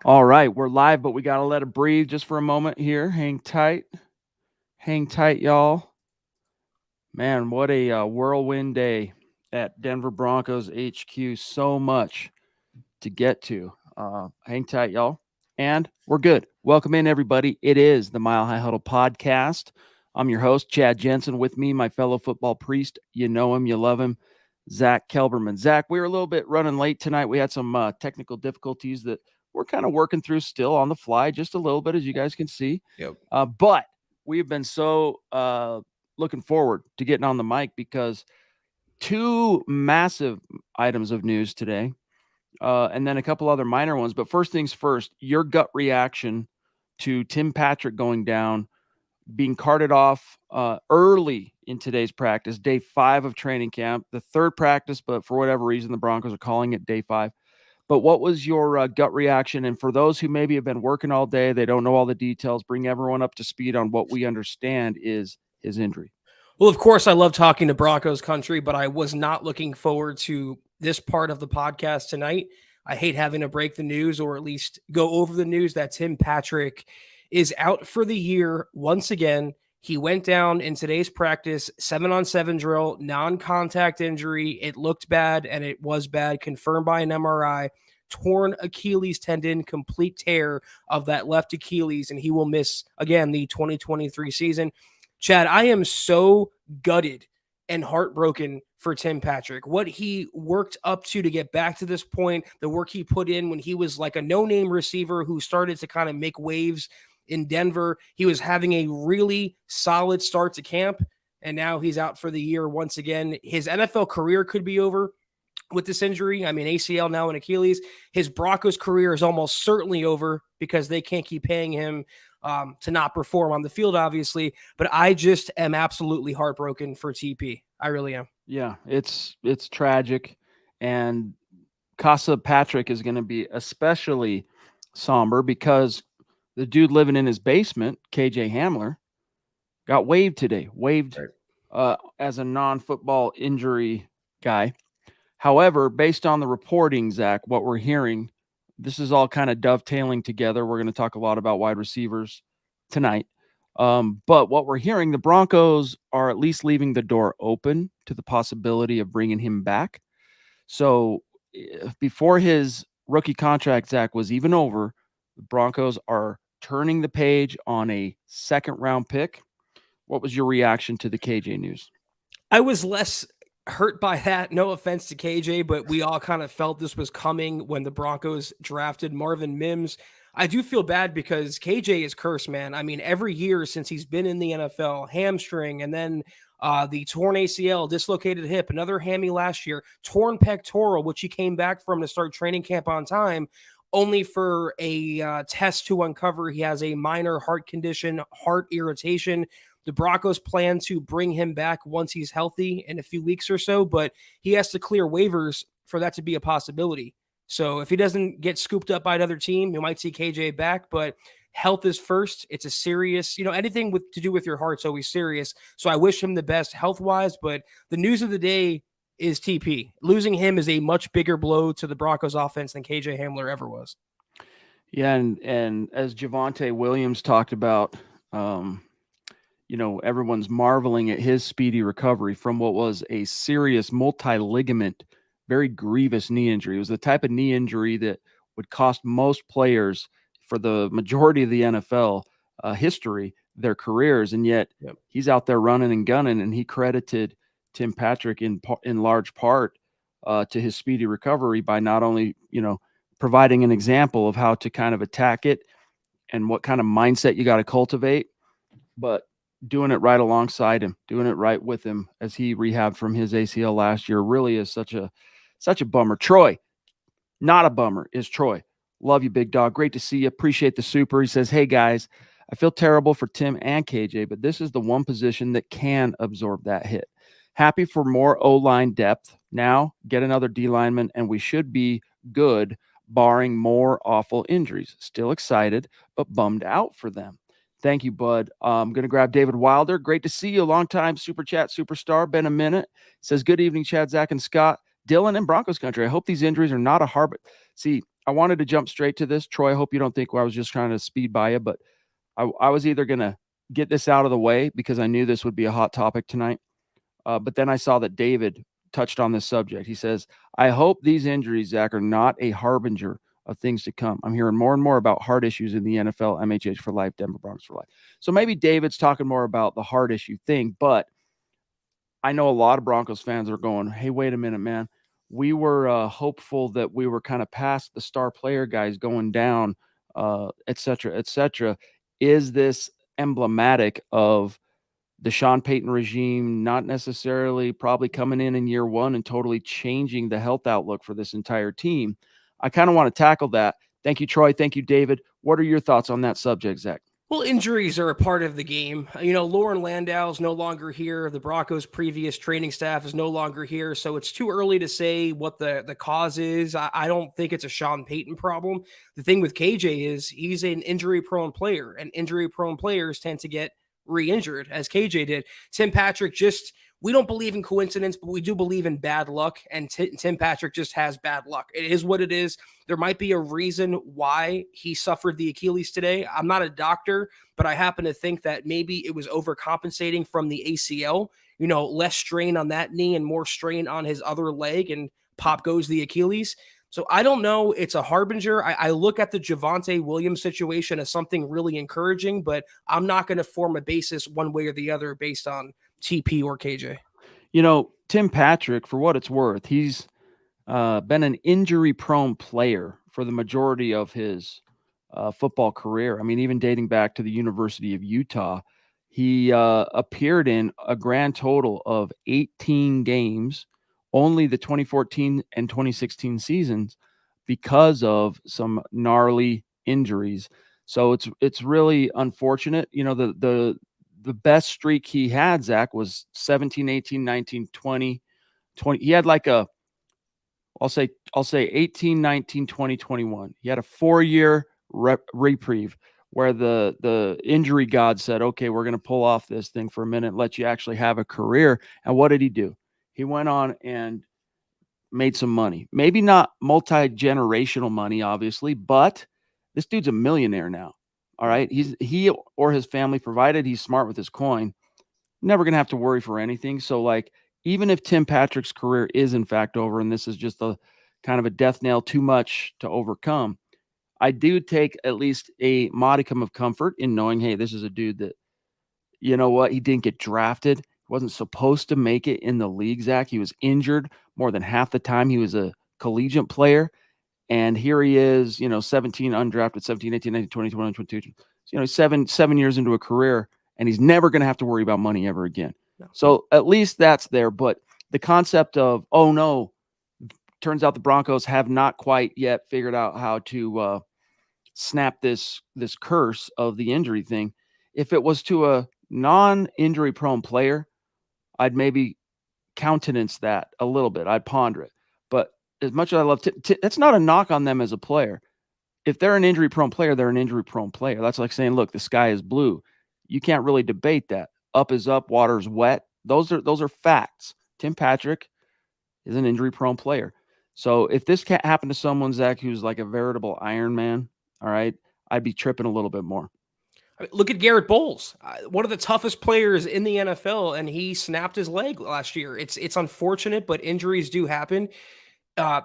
All right, we're live, but we got to let it breathe just for a moment here. Hang tight. Hang tight, y'all. Man, what a whirlwind day at Denver Broncos HQ. So much to get to. Hang tight, y'all. And we're good. Welcome in, everybody. It is the Mile High Huddle podcast. I'm your host, Chad Jensen. With me, my fellow football priest. You know him, you love him, Zack Kelberman. Zack, we were a little bit running late tonight. We had some technical difficulties that we're kind of working through still on the fly, just a little bit, as you guys can see. Yep. But we've been so looking forward to getting on the mic because two massive items of news today, and then a couple other minor ones. But first things first, your gut reaction to Tim Patrick going down, being carted off early in today's practice, day 5 of training camp, the third practice, but for whatever reason, the Broncos are calling it day 5. But what was your gut reaction? And for those who maybe have been working all day, they don't know all the details, bring everyone up to speed on what we understand is his injury. Well, of course, I love talking to Broncos country, but I was not looking forward to this part of the podcast tonight. I hate having to break the news or at least go over the news that Tim Patrick is out for the year once again. He went down in today's practice, 7-on-7 drill, non-contact injury. It looked bad, and it was bad, confirmed by an MRI. Torn Achilles tendon, complete tear of that left Achilles, and he will miss, again, the 2023 season. Chad, I am so gutted and heartbroken for Tim Patrick. What he worked up to get back to this point, the work he put in when he was like a no-name receiver who started to kind of make waves in Denver. He was having a really solid start to camp, and now he's out for the year once again. His NFL career could be over with this injury. I mean, ACL now and Achilles. His Broncos career is almost certainly over because they can't keep paying him to not perform on the field, obviously. But I just am absolutely heartbroken for TP. I really am. Yeah, it's tragic. And Casa Patrick is going to be especially somber because the dude living in his basement, KJ Hamler, got waived today. Waived as a non-football injury guy. However, based on the reporting, Zach, what we're hearing, this is all kind of dovetailing together. We're going to talk a lot about wide receivers tonight. But what we're hearing, the Broncos are at least leaving the door open to the possibility of bringing him back. So before his rookie contract, Zach, was even over, the Broncos are turning the page on a second-round pick. What was your reaction to the KJ news? I was less hurt by that. No offense to KJ, but we all kind of felt this was coming when the Broncos drafted Marvin Mims. I do feel bad because KJ is cursed, man. I mean, every year since he's been in the NFL, hamstring, and then the torn ACL, dislocated hip, another hammy last year, torn pectoral, which he came back from to start training camp on time, only for a test to uncover he has a minor heart condition, heart irritation. The Broncos plan to bring him back once he's healthy in a few weeks or so, but he has to clear waivers for that to be a possibility. So if he doesn't get scooped up by another team, you might see KJ back, but health is first. It's a serious, anything to do with your heart's always serious. So I wish him the best health-wise, but the news of the day is TP. Losing him is a much bigger blow to the Broncos offense than KJ Hamler ever was. Yeah, and as Javonte Williams talked about, everyone's marveling at his speedy recovery from what was a serious multi-ligament, very grievous knee injury. It was the type of knee injury that would cost most players for the majority of the NFL history their careers, and yet he's out there running and gunning, and he credited Tim Patrick in large part to his speedy recovery by not only, providing an example of how to kind of attack it and what kind of mindset you got to cultivate, but doing it right alongside him, doing it right with him as he rehabbed from his ACL last year really is such a bummer. Troy, not a bummer, is Troy. Love you, big dog. Great to see you. Appreciate the super. He says, hey, guys, I feel terrible for Tim and KJ, but this is the one position that can absorb that hit. Happy for more O-line depth. Now get another D lineman, and we should be good, barring more awful injuries. Still excited, but bummed out for them. Thank you, bud. I'm going to grab David Wilder. Great to see you. Long time Super Chat superstar. Been a minute. Says, good evening, Chad, Zach, and Scott. Dylan and Broncos country. I hope these injuries are not a harbor. See, I wanted to jump straight to this. Troy, I hope you don't think I was just trying to speed by you, but I was either going to get this out of the way because I knew this would be a hot topic tonight. But then I saw that David touched on this subject. He says, I hope these injuries, Zach, are not a harbinger of things to come. I'm hearing more and more about heart issues in the NFL, MHH for life, Denver Broncos for life. So maybe David's talking more about the heart issue thing, but I know a lot of Broncos fans are going, hey, wait a minute, man. We were hopeful that we were kind of past the star player guys going down, et cetera, et cetera. Is this emblematic of the Sean Payton regime not necessarily probably coming in year one and totally changing the health outlook for this entire team? I kind of want to tackle that. Thank you, Troy. Thank you, David. What are your thoughts on that subject, Zach? Well, injuries are a part of the game. Lauren Landau's no longer here. The Broncos' previous training staff is no longer here. So it's too early to say what the cause is. I don't think it's a Sean Payton problem. The thing with KJ is he's an injury-prone player, and injury-prone players tend to get re-injured, as KJ did. Tim Patrick we don't believe in coincidence, but we do believe in bad luck, and Tim Patrick just has bad luck. It is what it is. There might be a reason why he suffered the Achilles today. I'm not a doctor, but I happen to think that maybe it was overcompensating from the ACL, less strain on that knee and more strain on his other leg, and pop goes the Achilles. So I don't know. It's a harbinger. I look at the Javonte Williams situation as something really encouraging, but I'm not going to form a basis one way or the other based on TP or KJ. Tim Patrick, for what it's worth, he's been an injury-prone player for the majority of his football career. I mean, even dating back to the University of Utah, he appeared in a grand total of 18 games, only the 2014 and 2016 seasons, because of some gnarly injuries. So it's really unfortunate. The best streak he had, Zach, was 17, 18, 19, 20. He had like I'll say 18, 19, 20, 21. He had a 4-year reprieve where the injury god said, okay, we're going to pull off this thing for a minute, let you actually have a career. And what did he do? He went on and made some money. Maybe not multi-generational money, obviously, but this dude's a millionaire now. All right. He or his family, provided he's smart with his coin, never going to have to worry for anything. So, like, even if Tim Patrick's career is in fact over and this is just a kind of a death nail too much to overcome, I do take at least a modicum of comfort in knowing, hey, this is a dude that, you know what, he didn't get drafted, wasn't supposed to make it in the league, Zach. He was injured more than half the time he was a collegiate player. And here he is, 17 undrafted, 17, 18, 19, 20, 21, 22, 7 years into a career, and he's never going to have to worry about money ever again. No. So at least that's there. But the concept of, oh no, turns out the Broncos have not quite yet figured out how to snap this curse of the injury thing. If it was to a non-injury prone player, I'd maybe countenance that a little bit. I'd ponder it. But as much as I love that's not a knock on them as a player. If they're an injury-prone player, they're an injury-prone player. That's like saying, look, the sky is blue. You can't really debate that. Up is up, water is wet. Those are facts. Tim Patrick is an injury-prone player. So if this can't happen to someone, Zach, who's like a veritable Iron Man, all right, I'd be tripping a little bit more. Look at Garrett Bowles, one of the toughest players in the NFL, and he snapped his leg last year. It's unfortunate, but injuries do happen.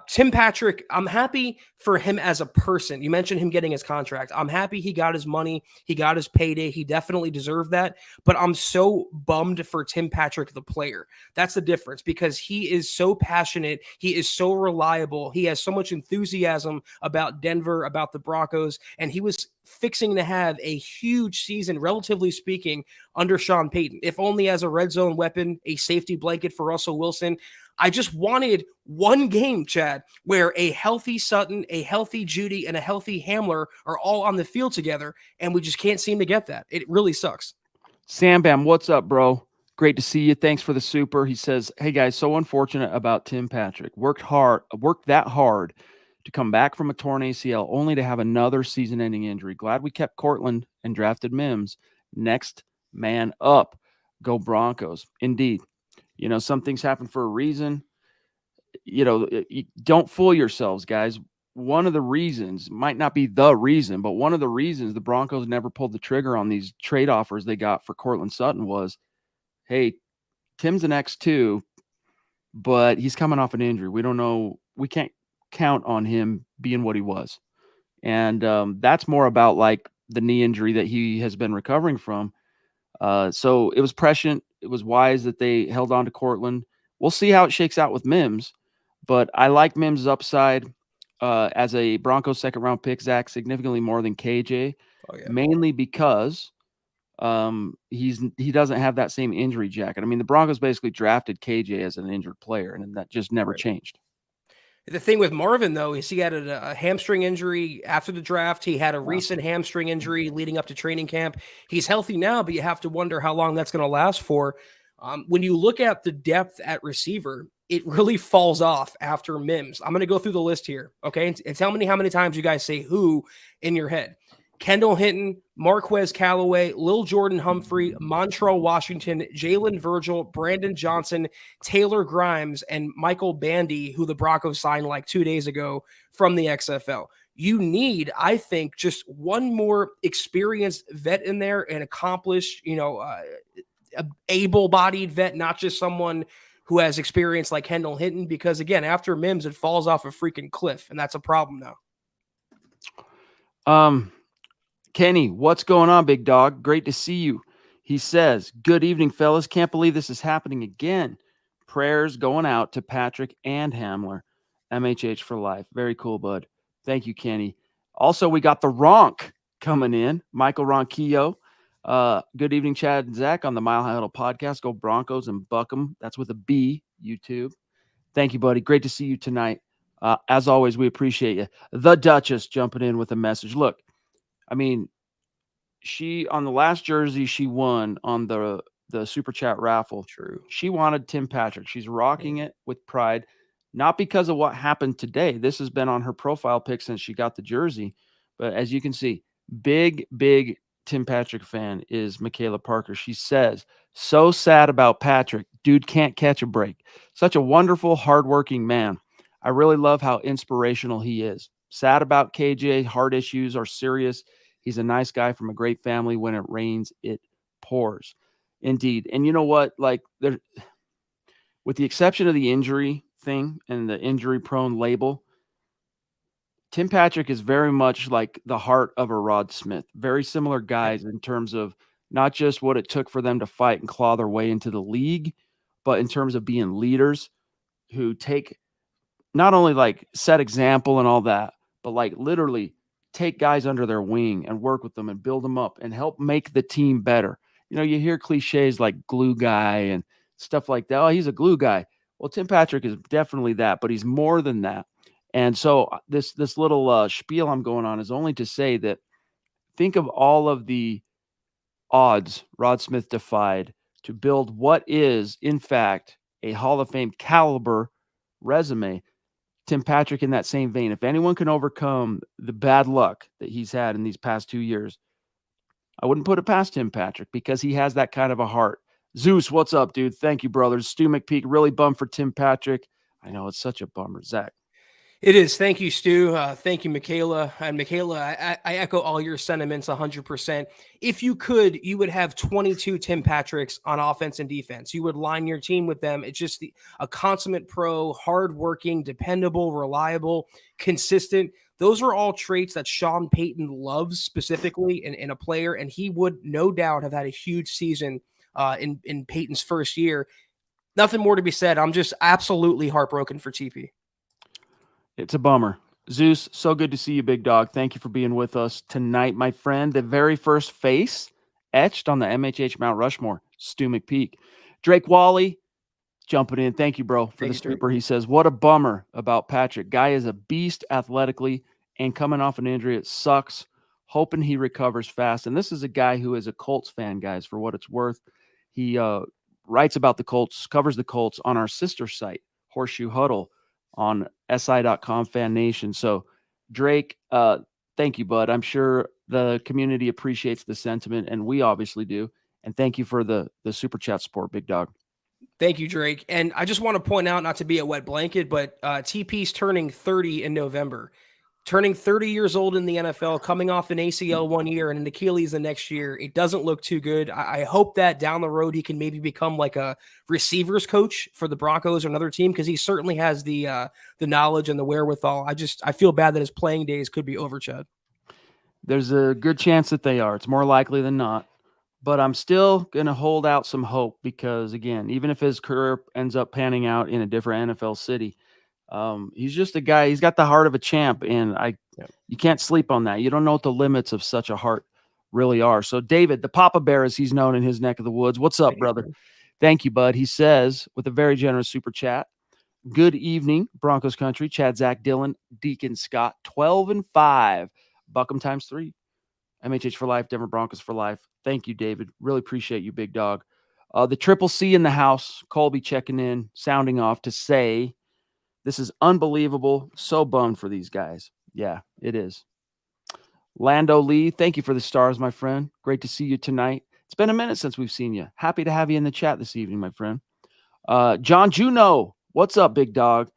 Tim Patrick, I'm happy for him as a person. You mentioned him getting his contract. I'm happy he got his money. He got his payday. He definitely deserved that. But I'm so bummed for Tim Patrick, the player. That's the difference, because he is so passionate. He is so reliable. He has so much enthusiasm about Denver, about the Broncos, and he was fixing to have a huge season, relatively speaking, under Sean Payton, if only as a red zone weapon, a safety blanket for Russell Wilson. I just wanted one game, Chad, where a healthy Sutton, a healthy Judy, and a healthy Hamler are all on the field together, and we just can't seem to get that. It really sucks. Sam Bam, what's up, bro? Great to see you. Thanks for the super. He says, hey, guys, so unfortunate about Tim Patrick. Worked that hard to come back from a torn ACL, only to have another season-ending injury. Glad we kept Cortland and drafted Mims. Next man up. Go Broncos. Indeed. Some things happen for a reason. You don't fool yourselves, guys. one of the reasons, might not be the reason, but one of the reasons the Broncos never pulled the trigger on these trade offers they got for Cortland Sutton was, hey, Tim's an X2, but he's coming off an injury. We don't know. We can't count on him being what he was. And that's more about like the knee injury that he has been recovering from. So it was prescient. It was wise that they held on to Cortland. We'll see how it shakes out with Mims, but I like Mims' upside as a Broncos second round pick, Zach, significantly more than KJ, mainly because he doesn't have that same injury jacket. I mean, the Broncos basically drafted KJ as an injured player, and that just never changed. The thing with Marvin, though, is he had a hamstring injury after the draft. He had a recent hamstring injury leading up to training camp. He's healthy now, but you have to wonder how long that's going to last for. When you look at the depth at receiver, it really falls off after Mims. I'm going to go through the list here, okay? And tell me how many times you guys say who in your head. Kendall Hinton, Marquez Callaway, Lil Jordan Humphrey, Montrell Washington, Jalen Virgil, Brandon Johnson, Taylor Grimes, and Michael Bandy, who the Broncos signed like 2 days ago from the XFL. You need, I think, just one more experienced vet in there, an accomplished, able-bodied vet, not just someone who has experience like Kendall Hinton, because again, after Mims, it falls off a freaking cliff, and that's a problem now. Kenny, what's going on, big dog? Great to see you. He says, good evening, fellas. Can't believe this is happening again. Prayers going out to Patrick and Hamler. MHH for life. Very cool, bud. Thank you, Kenny. Also, we got the Ronk coming in. Michael Ronquillo. Good evening, Chad and Zach on the Mile High Huddle podcast. Go Broncos and buck 'em. That's with a B, YouTube. Thank you, buddy. Great to see you tonight. As always, we appreciate you. The Duchess jumping in with a message. Look, I mean, she on the last jersey she won on the Super Chat raffle. True. She wanted Tim Patrick. She's rocking it with pride, not because of what happened today. This has been on her profile pic since she got the jersey. But as you can see, big Tim Patrick fan is Michaela Parker. She says, so sad about Patrick. Dude can't catch a break. Such a wonderful, hardworking man. I really love how inspirational he is. Sad about KJ. Heart issues are serious. He's a nice guy from a great family. When it rains, it pours. Indeed. And you know what? Like, there, with the exception of the injury thing and the injury-prone label, Tim Patrick is very much like the heart of a Rod Smith. Very similar guys in terms of not just what it took for them to fight and claw their way into the league, but in terms of being leaders who take not only like set example and all that, but like literally take guys under their wing and work with them and build them up and help make the team better. You know, you hear cliches like glue guy and stuff like that. Oh, he's a glue guy. Well, Tim Patrick is definitely that, but he's more than that. And so this little spiel I'm going on is only to say that think of all of the odds Rod Smith defied to build what is, in fact, a Hall of Fame caliber resume. Tim Patrick in that same vein. If anyone can overcome the bad luck that he's had in these past 2 years, I wouldn't put it past Tim Patrick because he has that kind of a heart. Zeus, what's up, dude? Thank you, brothers. Stu McPeak, really bummed for Tim Patrick. I know it's such a bummer. Zach. It is. Thank you, Stu. Thank you, Michaela. And Michaela, I echo all your sentiments 100%. If you could, you would have 22 Tim Patricks on offense and defense. You would line your team with them. It's just a consummate pro, hardworking, dependable, reliable, consistent. Those are all traits that Sean Payton loves specifically in a player, and he would no doubt have had a huge season in Payton's first year. Nothing more to be said. I'm just absolutely heartbroken for TP. It's a bummer. Zeus, so good to see you, big dog. Thank you for being with us tonight, my friend. The very first face etched on the MHH Mount Rushmore, Stu McPeak. Drake Wally jumping in. Thank you, bro, for the super. He says, what a bummer about Patrick. Guy is a beast athletically and coming off an injury. It sucks. Hoping he recovers fast. And this is a guy who is a Colts fan, guys, for what it's worth. He writes about the Colts, covers the Colts on our sister site, Horseshoe Huddle, on SI.com Fan Nation. So, Drake, thank you, bud. I'm sure the community appreciates the sentiment, and we obviously do. And thank you for the super chat support, big dog. Thank you, Drake. And I just want to point out, not to be a wet blanket, but TP's turning 30 in November. turning 30 years old in the NFL, coming off an ACL one year and an Achilles the next year. It doesn't look too good. I hope that down the road he can maybe become like a receivers coach for the Broncos or another team, because he certainly has the knowledge and the wherewithal. I feel bad that his playing days could be over, Chad. There's a good chance that they are. It's more likely than not. But I'm still going to hold out some hope because, again, even if his career ends up panning out in a different NFL city, he's just a guy. He's got the heart of a champ, and you can't sleep on that. You don't know what the limits of such a heart really are. So, David, the Papa Bear, as he's known in his neck of the woods, what's up, brother? Thank you, bud. He says, with a very generous super chat, good evening, Broncos country. Chad, Zach, Dylan, Deacon, Scott, 12-5. Buckham times 3. MHH for life, Denver Broncos for life. Thank you, David. Really appreciate you, big dog. The Triple C in the house, Colby checking in, sounding off to say, this is unbelievable. So bummed for these guys. Yeah, it is. Lando Lee, thank you for the stars, my friend. Great to see you tonight. It's been a minute since we've seen you. Happy to have you in the chat this evening, my friend. John Juno, what's up, big dog?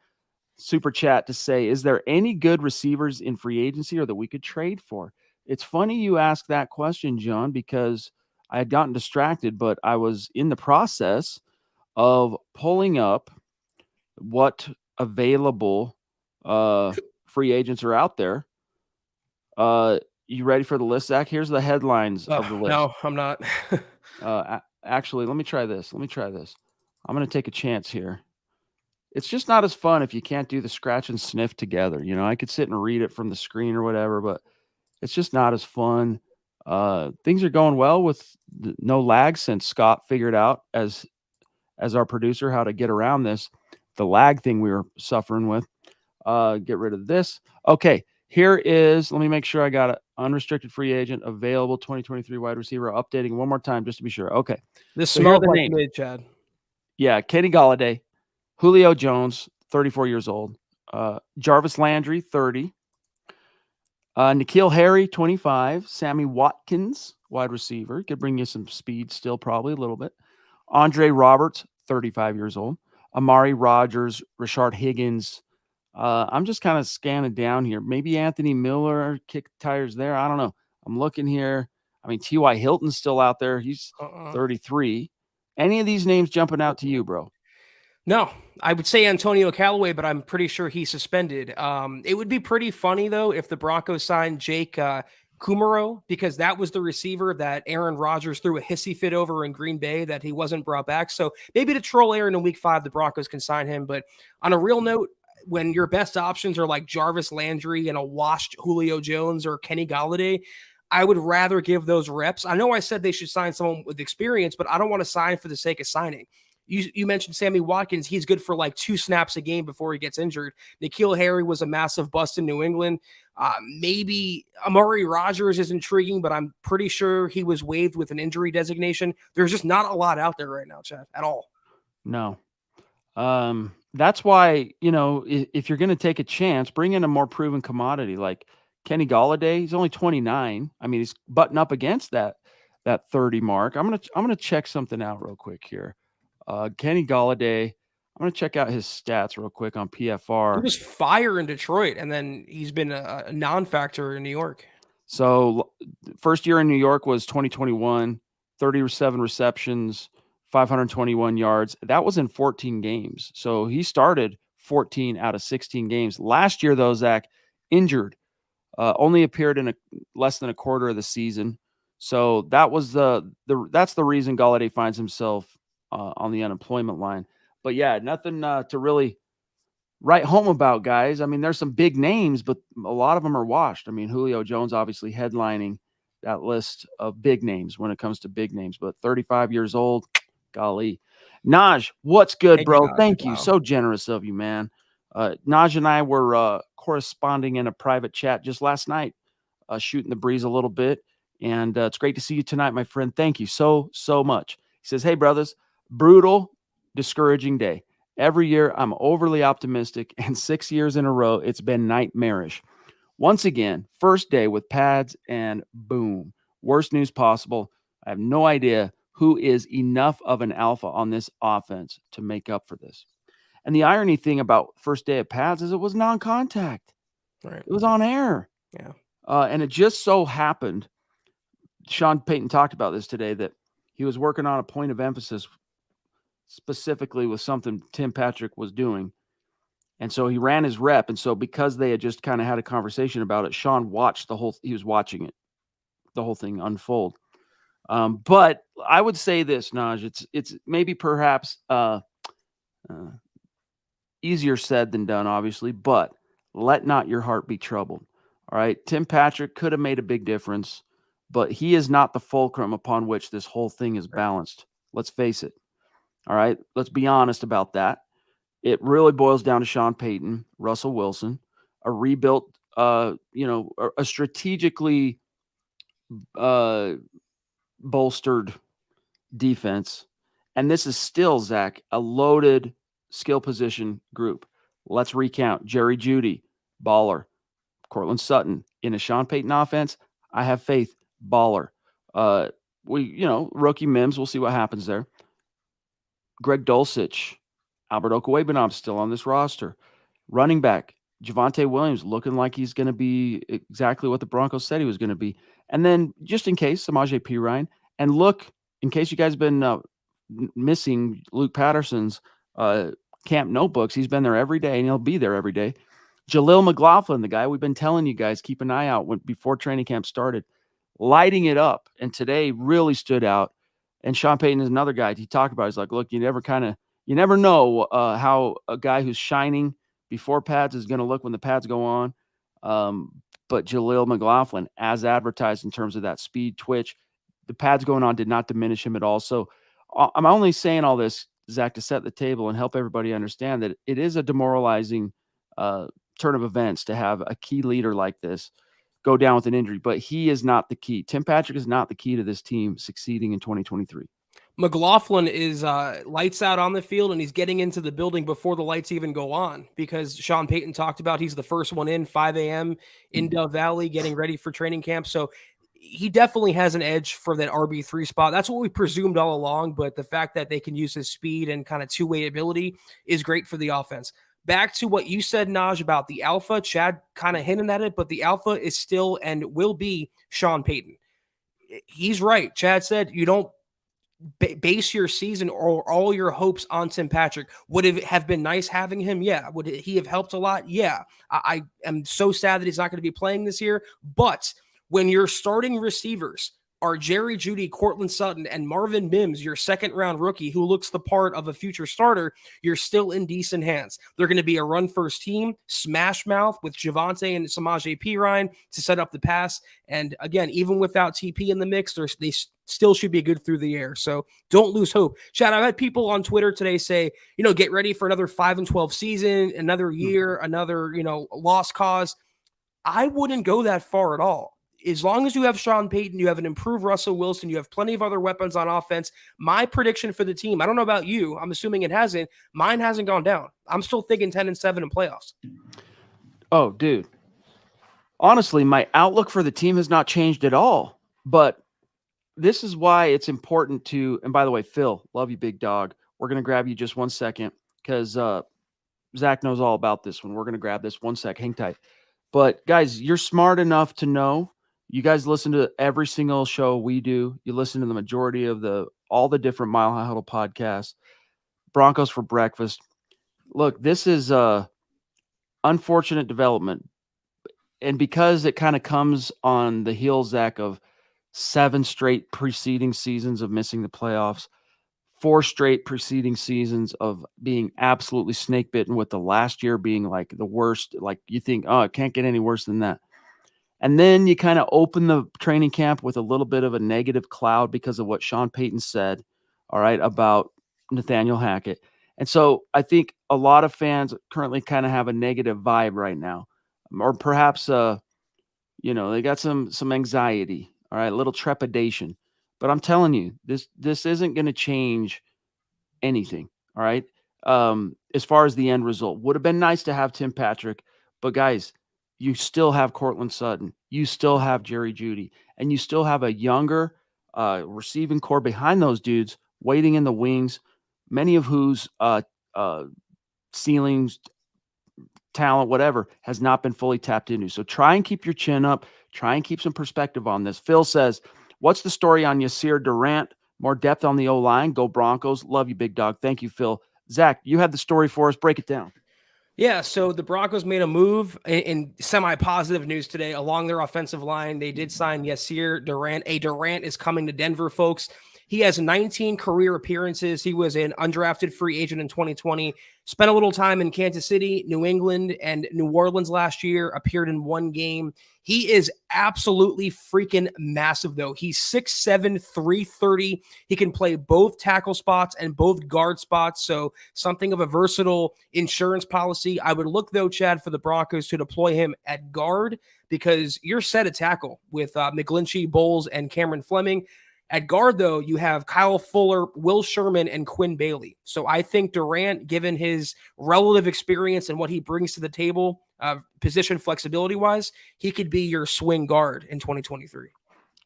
Super chat to say, is there any good receivers in free agency or that we could trade for? It's funny you ask that question, John, because I had gotten distracted, but I was in the process of pulling up what available free agents are out there. You ready for the list, Zach? Here's the headlines of the list. No, I'm not. Actually, let me try this. I'm going to take a chance here. It's just not as fun if you can't do the scratch and sniff together. You know, I could sit and read it from the screen or whatever, but it's just not as fun. Things are going well with no lag since Scott figured out as our producer how to get around the lag thing we were suffering with. Get rid of this. Okay, here is, let me make sure I got an unrestricted free agent available, 2023 wide receiver. Updating one more time just to be sure. Okay. This smells like mid, Chad. Yeah, Kenny Golladay, Julio Jones, 34 years old. Jarvis Landry, 30. N'Keal Harry, 25. Sammy Watkins, wide receiver. Could bring you some speed still, probably a little bit. Andre Roberts, 35 years old. Amari Rogers, Rashard Higgins. I'm just kind of scanning down here. Maybe Anthony Miller kick tires there. I don't know. I'm looking here. I mean, T.Y. Hilton's still out there. He's 33. Any of these names jumping out to you, bro? No, I would say Antonio Callaway, but I'm pretty sure he's suspended. It would be pretty funny, though, if the Broncos signed Jake Kumaro, because that was the receiver that Aaron Rodgers threw a hissy fit over in Green Bay that he wasn't brought back. So maybe to troll Aaron in week 5, the Broncos can sign him. But on a real note, when your best options are like Jarvis Landry and a washed Julio Jones or Kenny Golladay, I would rather give those reps. I know I said they should sign someone with experience, but I don't want to sign for the sake of signing. You mentioned Sammy Watkins. He's good for like 2 snaps a game before he gets injured. N'Keal Harry was a massive bust in New England. Maybe Amari Rogers is intriguing, but I'm pretty sure he was waived with an injury designation. There's just not a lot out there right now, Chad, at all. No. That's why, you know, if you're going to take a chance, bring in a more proven commodity like Kenny Golladay. He's only 29. I mean, he's butting up against that 30 mark. I'm gonna check something out real quick here. Kenny Golladay. I'm going to check out his stats real quick on PFR. He was fire in Detroit, and then he's been a non-factor in New York. So first year in New York was 2021, 37 receptions, 521 yards. That was in 14 games. So he started 14 out of 16 games. Last year, though, Zach, injured, only appeared in less than a quarter of the season. So that was that's the reason Golladay finds himself on the unemployment line. But yeah, nothing to really write home about, guys. I mean, there's some big names, but a lot of them are washed. I mean, Julio Jones obviously headlining that list of big names when it comes to big names, but 35 years old, golly. Naj, what's good, bro? Thank you. So generous of you, man. Naj and I were corresponding in a private chat just last night, shooting the breeze a little bit. And it's great to see you tonight, my friend. Thank you so much. He says, hey, brothers, brutal, discouraging day. Every year, I'm overly optimistic, and 6 years in a row, it's been nightmarish. Once again, first day with pads, and boom, worst news possible. I have no idea who is enough of an alpha on this offense to make up for this. And the irony thing about first day of pads is it was non-contact. Right. It was on air. Yeah. And it just so happened, Sean Payton talked about this today, that he was working on a point of emphasis specifically with something Tim Patrick was doing. And so he ran his rep. And so because they had just kind of had a conversation about it, Sean watched he was watching it, the whole thing unfold. But I would say this, Naj, it's maybe perhaps easier said than done, obviously, but let not your heart be troubled. All right. Tim Patrick could have made a big difference, but he is not the fulcrum upon which this whole thing is balanced. Let's face it. All right. Let's be honest about that. It really boils down to Sean Payton, Russell Wilson, a rebuilt, a strategically bolstered defense. And this is still, Zach, a loaded skill position group. Let's recount. Jerry Jeudy, baller. Cortland Sutton in a Sean Payton offense. I have faith, baller. Rookie Mims, we'll see what happens there. Greg Dulcich, Albert Okwuegbunam still on this roster. Running back, Javonte Williams looking like he's going to be exactly what the Broncos said he was going to be. And then just in case, Samaje Perine. And look, in case you guys have been missing Luke Patterson's camp notebooks, he's been there every day and he'll be there every day. Jaleel McLaughlin, the guy we've been telling you guys, keep an eye out before training camp started, lighting it up. And today really stood out. And Sean Payton is another guy he talked about. He's like, look, you never know how a guy who's shining before pads is going to look when the pads go on. But Jaleel McLaughlin, as advertised in terms of that speed, twitch, the pads going on did not diminish him at all. So I'm only saying all this, Zach, to set the table and help everybody understand that it is a demoralizing turn of events to have a key leader like this go down with an injury. But he is not the key. Tim Patrick is not the key to this team succeeding in 2023. McLaughlin is lights out on the field, and he's getting into the building before the lights even go on, because Sean Payton talked about he's the first one in 5 a.m. in Dove Valley getting ready for training camp. So he definitely has an edge for that RB3 spot. That's what we presumed all along, but the fact that they can use his speed and kind of two-way ability is great for the offense. Back to what you said, Naj, about the alpha, Chad kind of hinted at it, but the alpha is still and will be Sean Payton. He's right. Chad said you don't base your season or all your hopes on Tim Patrick. Would it have been nice having him? Yeah. Would he have helped a lot? Yeah. I am so sad that he's not going to be playing this year. But when your starting receivers are Jerry Jeudy, Cortland Sutton, and Marvin Mims, your second-round rookie who looks the part of a future starter, you're still in decent hands. They're going to be a run-first team, smash mouth with Javonte and Samaje Perine to set up the pass. And again, even without TP in the mix, they still should be good through the air. So don't lose hope. Chad, I've had people on Twitter today say, get ready for another 5-12 season, another year, another, lost cause. I wouldn't go that far at all. As long as you have Sean Payton, you have an improved Russell Wilson, you have plenty of other weapons on offense. My prediction for the team, I don't know about you, I'm assuming it hasn't. Mine hasn't gone down. I'm still thinking 10-7 in playoffs. Oh, dude. Honestly, my outlook for the team has not changed at all. But this is why it's important to, and by the way, Phil, love you, big dog. We're going to grab you just 1 second because Zach knows all about this one. We're going to grab this 1 sec. Hang tight. But guys, you're smart enough to know. You guys listen to every single show we do. You listen to the majority of all the different Mile High Huddle podcasts. Broncos for breakfast. Look, this is a unfortunate development. And because it kind of comes on the heels, Zach, of 7 straight preceding seasons of missing the playoffs, 4 straight preceding seasons of being absolutely snake bitten, with the last year being like the worst. Like you think, oh, it can't get any worse than that. And then you kind of open the training camp with a little bit of a negative cloud because of what Sean Payton said, all right, about Nathaniel Hackett. And so I think a lot of fans currently kind of have a negative vibe right now, or perhaps, they got some anxiety, all right, a little trepidation. But I'm telling you, this isn't going to change anything, all right? As far as the end result, would have been nice to have Tim Patrick, but guys, you still have Cortland Sutton, you still have Jerry Jeudy, and you still have a younger receiving core behind those dudes waiting in the wings, many of whose ceilings talent, whatever, has not been fully tapped into. So try and keep your chin up. Try and keep some perspective on this. Phil says, what's the story on Yasir Durant? More depth on the O-line. Go Broncos. Love you, big dog. Thank you, Phil. Zach, you had the story for us. Break it down. Yeah, so the Broncos made a move in semi-positive news today along their offensive line. They did sign Yasir Durant. Durant is coming to Denver, folks. He has 19 career appearances. He was an undrafted free agent in 2020, spent a little time in Kansas City, New England, and New Orleans last year, appeared in one game. He is absolutely freaking massive, though. He's 6'7", 330. He can play both tackle spots and both guard spots, so something of a versatile insurance policy. I would look, though, Chad, for the Broncos to deploy him at guard because you're set at tackle with McGlinchey, Bowles, and Cameron Fleming. At guard, though, you have Kyle Fuller, Will Sherman, and Quinn Bailey. So I think Durant, given his relative experience and what he brings to the table, position flexibility-wise, he could be your swing guard in 2023.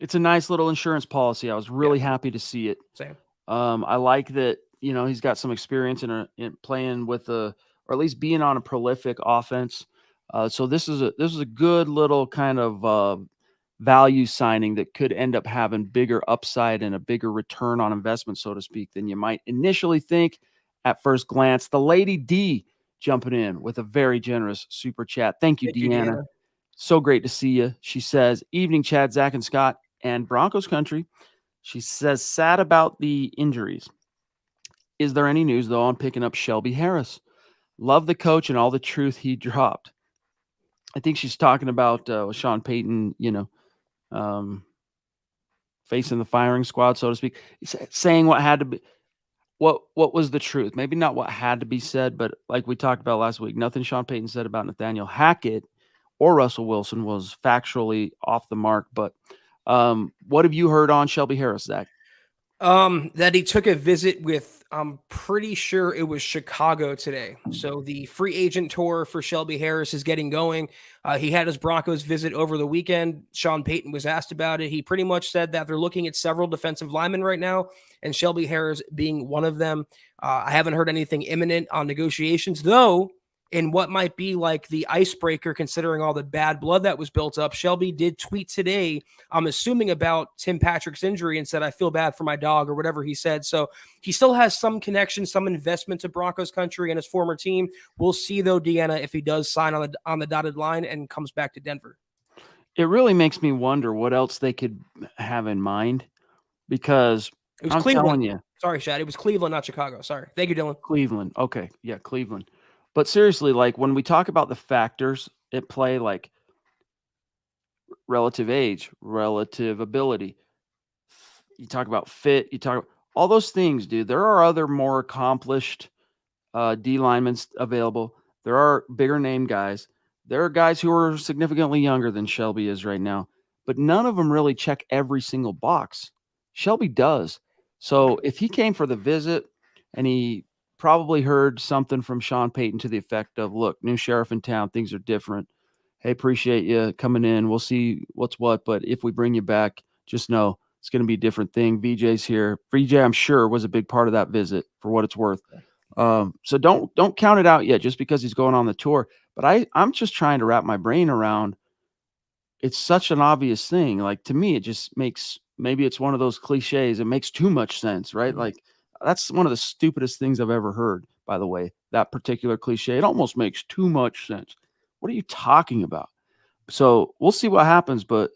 It's a nice little insurance policy. I was really happy to see it. Same. I like that, he's got some experience in playing with or at least being on a prolific offense. So this is a good little kind of value signing that could end up having bigger upside and a bigger return on investment, so to speak, than you might initially think at first glance. The Lady D jumping in with a very generous super chat. Thank you, Deanna. So great to see you. She says, evening, Chad, Zach, and Scott, and Broncos country. She says, sad about the injuries. Is there any news, though, on picking up Shelby Harris? Love the coach and all the truth he dropped. I think she's talking about Sean Payton, facing the firing squad, so to speak, saying what had to be, what was the truth. Maybe not what had to be said, but like we talked about last week, nothing Sean Payton said about Nathaniel Hackett or Russell Wilson was factually off the mark. But what have you heard on Shelby Harris, Zach? That he took a visit with, I'm pretty sure it was Chicago today. So the free agent tour for Shelby Harris is getting going. He had his Broncos visit over the weekend. Sean Payton was asked about it. He pretty much said that they're looking at several defensive linemen right now, and Shelby Harris being one of them. I haven't heard anything imminent on negotiations, though. In what might be like the icebreaker, considering all the bad blood that was built up, Shelby did tweet today, I'm assuming about Tim Patrick's injury, and said, I feel bad for my dog, or whatever he said. So he still has some connection, some investment to Broncos country and his former team. We'll see, though, Deanna, if he does sign on the dotted line and comes back to Denver. It really makes me wonder what else they could have in mind, because it was Cleveland. Telling you. Sorry, Shad. It was Cleveland, not Chicago. Sorry. Thank you, Dylan. Cleveland. Okay. Yeah, Cleveland. But seriously, like when we talk about the factors at play, like relative age, relative ability, you talk about fit, you talk about all those things, dude. There are other more accomplished D linemen available. There are bigger name guys. There are guys who are significantly younger than Shelby is right now, but none of them really check every single box. Shelby does. So if he came for the visit and he probably heard something from Sean Payton to the effect of, look, new sheriff in town, things are different. Hey, appreciate you coming in. We'll see what's what, but if we bring you back, just know it's going to be a different thing. VJ's here. VJ, I'm sure, was a big part of that visit for what it's worth. So don't count it out yet just because he's going on the tour. But I'm just trying to wrap my brain around. It's such an obvious thing. Like, to me, it just makes, maybe it's one of those cliches. It makes too much sense, right? Mm-hmm. Like, that's one of the stupidest things I've ever heard, by the way, that particular cliche. It almost makes too much sense. What are you talking about? So we'll see what happens, but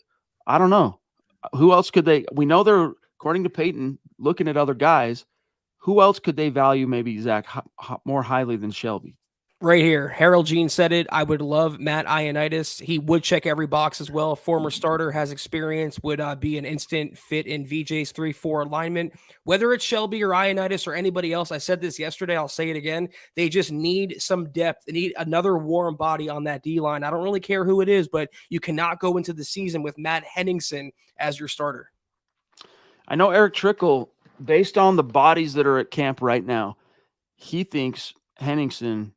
I don't know. Who else could they? We know they're, according to Payton, looking at other guys. Who else could they value maybe, Zach, more highly than Shelby? Right here, Harold Jean said it. I would love Matt Ioannidis. He would check every box as well. Former starter, has experience, would be an instant fit in VJ's 3-4 alignment. Whether it's Shelby or Ioannidis or anybody else, I said this yesterday, I'll say it again. They just need some depth. They need another warm body on that D-line. I don't really care who it is, but you cannot go into the season with Matt Henningsen as your starter. I know Eric Trickle, based on the bodies that are at camp right now, he thinks Henningsen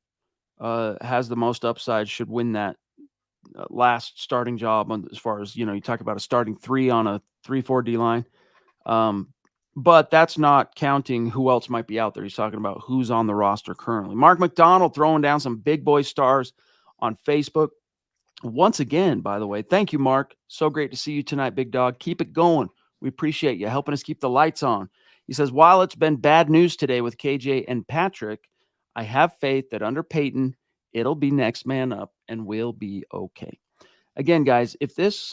has the most upside, should win that last starting job as far as, you talk about a starting 3 on a 3-4 D line. But that's not counting who else might be out there. He's talking about who's on the roster currently. Mark McDonald throwing down some big boy stars on Facebook. Once again, by the way, thank you, Mark. So great to see you tonight, big dog. Keep it going. We appreciate you helping us keep the lights on. He says, while it's been bad news today with KJ and Patrick, I have faith that under Peyton, it'll be next man up and we'll be okay. Again, guys, if this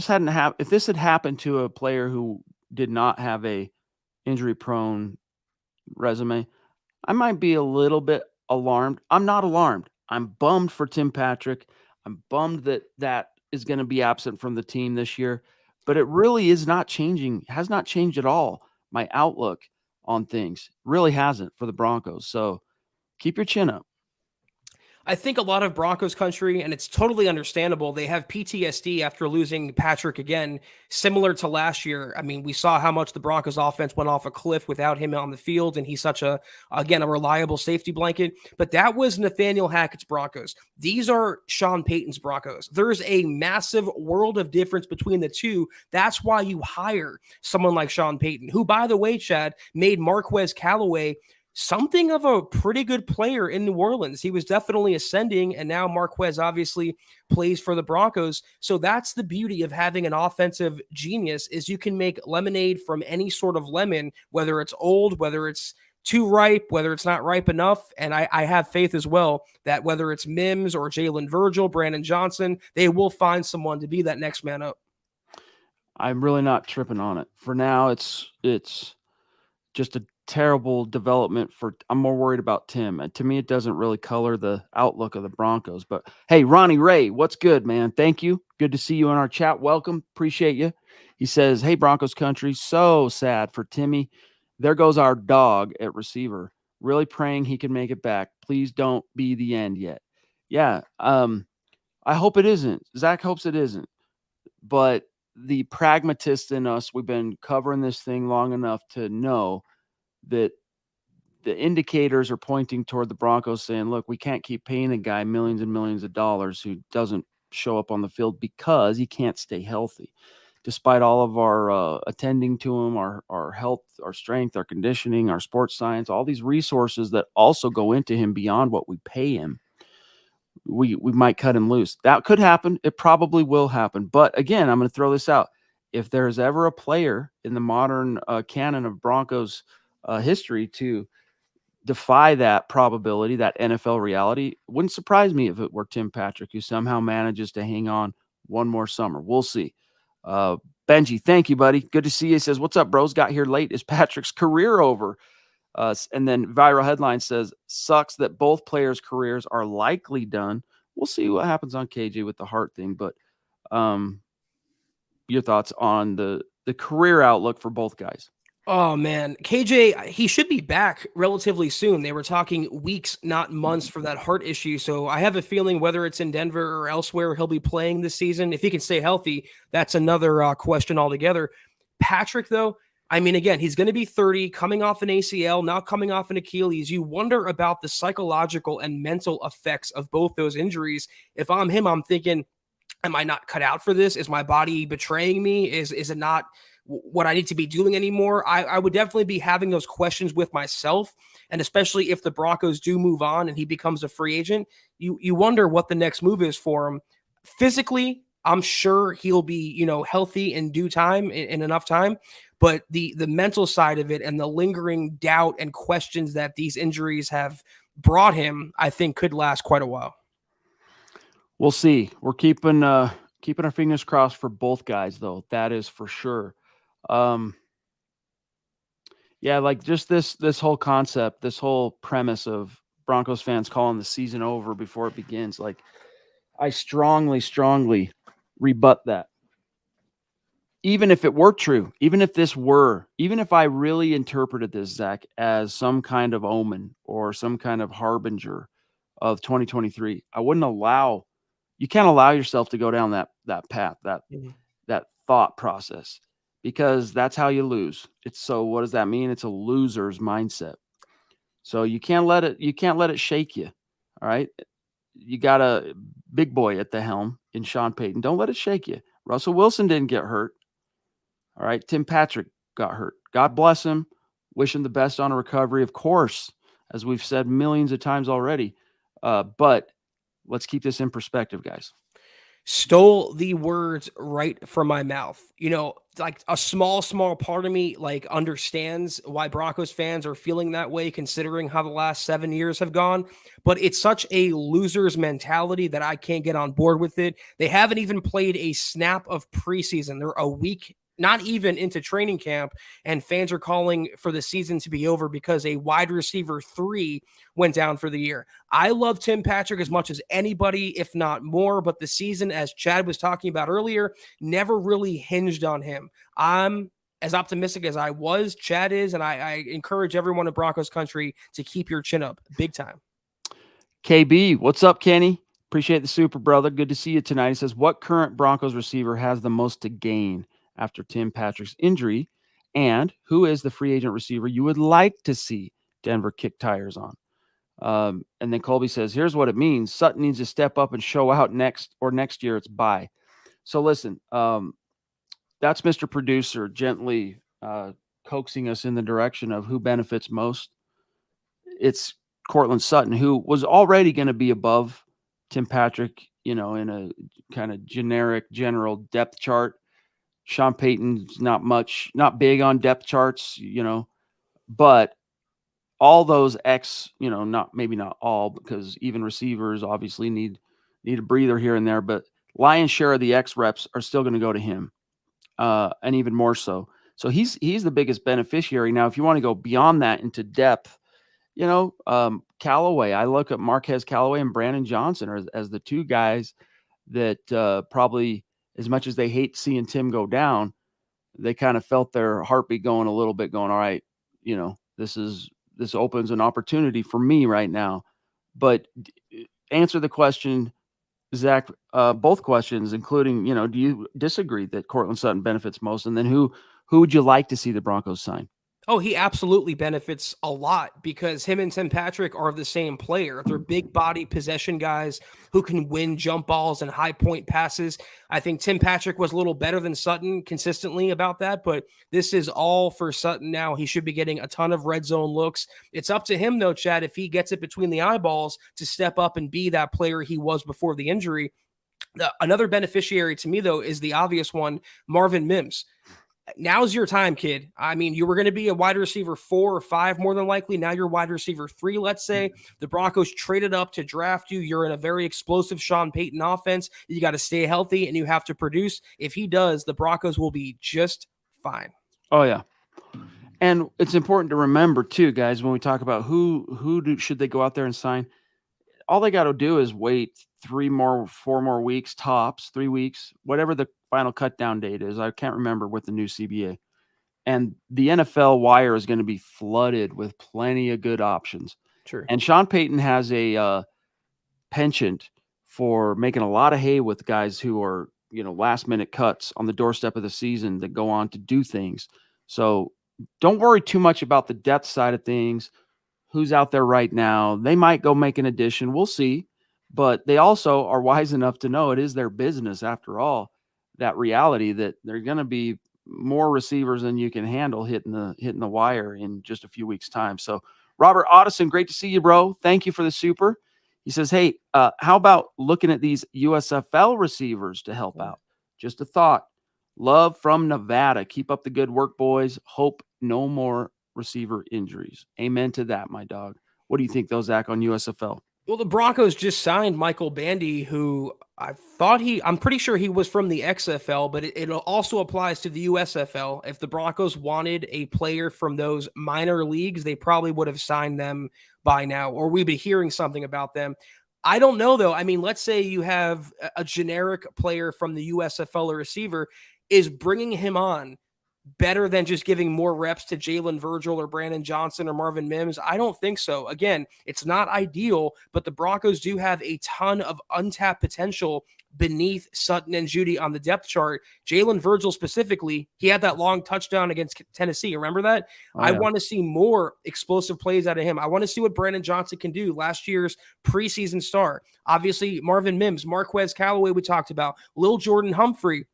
had happened to a player who did not have a injury-prone resume, I might be a little bit alarmed. I'm not alarmed. I'm bummed for Tim Patrick. I'm bummed that that is going to be absent from the team this year, but it really is not changing, has not changed at all. My outlook on things really hasn't for the Broncos. So keep your chin up. I think a lot of Broncos country, and it's totally understandable, they have PTSD after losing Patrick again, similar to last year. I mean, we saw how much the Broncos offense went off a cliff without him on the field, and he's such a reliable safety blanket. But that was Nathaniel Hackett's Broncos. These are Sean Payton's Broncos. There's a massive world of difference between the two. That's why you hire someone like Sean Payton, who, by the way, Chad, made Marquez Callaway something of a pretty good player in New Orleans. He was definitely ascending, and now Marquez obviously plays for the Broncos. So that's the beauty of having an offensive genius, is you can make lemonade from any sort of lemon, whether it's old, whether it's too ripe, whether it's not ripe enough. And I have faith as well that whether it's Mims or Jalen Virgil, Brandon Johnson, they will find someone to be that next man up. I'm really not tripping on it. For now, it's just a terrible development I'm more worried about Tim. And to me, it doesn't really color the outlook of the Broncos. But hey, Ronnie Ray, what's good, man? Thank you. Good to see you in our chat. Welcome. Appreciate you. He says, hey, Broncos country, so sad for Timmy. There goes our dog at receiver. Really praying he can make it back. Please don't be the end yet. Yeah. I hope it isn't. Zach hopes it isn't. But the pragmatist in us, we've been covering this thing long enough to know that the indicators are pointing toward the Broncos saying, look, we can't keep paying a guy millions and millions of dollars who doesn't show up on the field because he can't stay healthy. Despite all of our attending to him, our health, our strength, our conditioning, our sports science, all these resources that also go into him beyond what we pay him, we might cut him loose. That could happen. It probably will happen. But again, I'm going to throw this out. If there's ever a player in the modern canon of Broncos history to defy that probability, that NFL reality, wouldn't surprise me if it were Tim Patrick, who somehow manages to hang on one more summer. We'll see. Benji, thank you, buddy. Good to see you. He says, what's up, bros? Got here late. Is Patrick's career over? And then Viral Headline says, sucks that both players' careers are likely done. We'll see what happens on KJ with the heart thing. But your thoughts on the career outlook for both guys? Oh, man. KJ, he should be back relatively soon. They were talking weeks, not months, for that heart issue. So I have a feeling whether it's in Denver or elsewhere, he'll be playing this season. If he can stay healthy, that's another question altogether. Patrick, though, I mean, again, he's going to be 30, coming off an ACL, now coming off an Achilles. You wonder about the psychological and mental effects of both those injuries. If I'm him, I'm thinking, am I not cut out for this? Is my body betraying me? Is it not what I need to be doing anymore? I would definitely be having those questions with myself. And especially if the Broncos do move on and he becomes a free agent, you wonder what the next move is for him. Physically, I'm sure he'll be, healthy in due time, in enough time. But the mental side of it and the lingering doubt and questions that these injuries have brought him, I think could last quite a while. We'll see. We're keeping our fingers crossed for both guys, though. That is for sure. Yeah, like just this whole concept, this whole premise of Broncos fans calling the season over before it begins. Like, I strongly rebut that. Even if it were true, even if I really interpreted this, Zach, as some kind of omen or some kind of harbinger of 2023, you can't allow yourself to go down that path, that thought process, because that's how you lose. What does that mean? It's a loser's mindset. So you can't let it shake you. All right. You got a big boy at the helm in Sean Payton. Don't let it shake you. Russell Wilson didn't get hurt. All right. Tim Patrick got hurt. God bless him. Wish him the best on a recovery. Of course, as we've said millions of times already, But let's keep this in perspective, guys. Stole the words right from my mouth. Like a small part of me like understands why Broncos fans are feeling that way, considering how the last 7 years have gone. But it's such a loser's mentality that I can't get on board with it. They haven't even played a snap of preseason. They're a week, not even into training camp, and fans are calling for the season to be over because a wide receiver 3 went down for the year. I love Tim Patrick as much as anybody, if not more, but the season, as Chad was talking about earlier, never really hinged on him. I'm as optimistic as I was, Chad is, and I encourage everyone in Broncos country to keep your chin up big time. KB, what's up, Kenny? Appreciate the super, brother. Good to see you tonight. He says, what current Broncos receiver has the most to gain after Tim Patrick's injury? And who is the free agent receiver you would like to see Denver kick tires on? And then Colby says, here's what it means. Sutton needs to step up and show out next year it's bye. So listen, that's Mr. Producer gently coaxing us in the direction of who benefits most. It's Cortland Sutton, who was already going to be above Tim Patrick, in a kind of general depth chart. Sean Payton's not big on depth charts, but all those maybe not all, because even receivers obviously need a breather here and there, but lion's share of the X reps are still going to go to him, and even more so. So he's the biggest beneficiary. Now, if you want to go beyond that into depth, Callaway, I look at Marquez Callaway and Brandon Johnson as the two guys that probably, as much as they hate seeing Tim go down, they kind of felt their heartbeat going a little bit, going, all right, this opens an opportunity for me right now. But answer the question, Zach, both questions, including, do you disagree that Cortland Sutton benefits most? And then who would you like to see the Broncos sign? Oh, he absolutely benefits a lot because him and Tim Patrick are the same player. They're big body possession guys who can win jump balls and high point passes. I think Tim Patrick was a little better than Sutton consistently about that, but this is all for Sutton now. He should be getting a ton of red zone looks. It's up to him, though, Chad, if he gets it between the eyeballs, to step up and be that player he was before the injury. Another beneficiary to me, though, is the obvious one, Marvin Mims. Now's your time, kid. I mean, you were going to be a wide receiver 4 or 5 more than likely. Now you're wide receiver 3, let's say. The Broncos traded up to draft you. You're in a very explosive Sean Payton offense. You got to stay healthy and you have to produce. If he does, the Broncos will be just fine. Oh, yeah. And it's important to remember, too, guys, when we talk about should they go out there and sign, all they got to do is wait 4 more weeks, tops, 3 weeks, whatever the final cut down date is. I can't remember with the new CBA. And the NFL wire is going to be flooded with plenty of good options. Sure. And Sean Payton has a penchant for making a lot of hay with guys who are, last minute cuts on the doorstep of the season that go on to do things. So don't worry too much about the depth side of things. Who's out there right now? They might go make an addition. We'll see. But they also are wise enough to know it is their business after all. That reality that they're going to be more receivers than you can handle hitting the wire in just a few weeks' time. So Robert Otteson, great to see you, bro. Thank you for the super. He says, hey, how about looking at these USFL receivers to help out? Just a thought. Love from Nevada. Keep up the good work, boys. Hope no more receiver injuries. Amen to that, my dog. What do you think, though, Zach, on USFL? Well, the Broncos just signed Michael Bandy, who I'm pretty sure he was from the XFL, but it also applies to the USFL. If the Broncos wanted a player from those minor leagues, they probably would have signed them by now, or we'd be hearing something about them. I don't know, though. I mean, let's say you have a generic player from the USFL, a receiver, is bringing him on better than just giving more reps to Jalen Virgil or Brandon Johnson or Marvin Mims? I don't think so. Again, it's not ideal, but the Broncos do have a ton of untapped potential beneath Sutton and Judy on the depth chart. Jalen Virgil specifically, he had that long touchdown against Tennessee. Remember that? Oh, yeah. I want to see more explosive plays out of him. I want to see what Brandon Johnson can do, last year's preseason star. Obviously, Marvin Mims, Marquez Callaway we talked about, Lil Jordan Humphrey,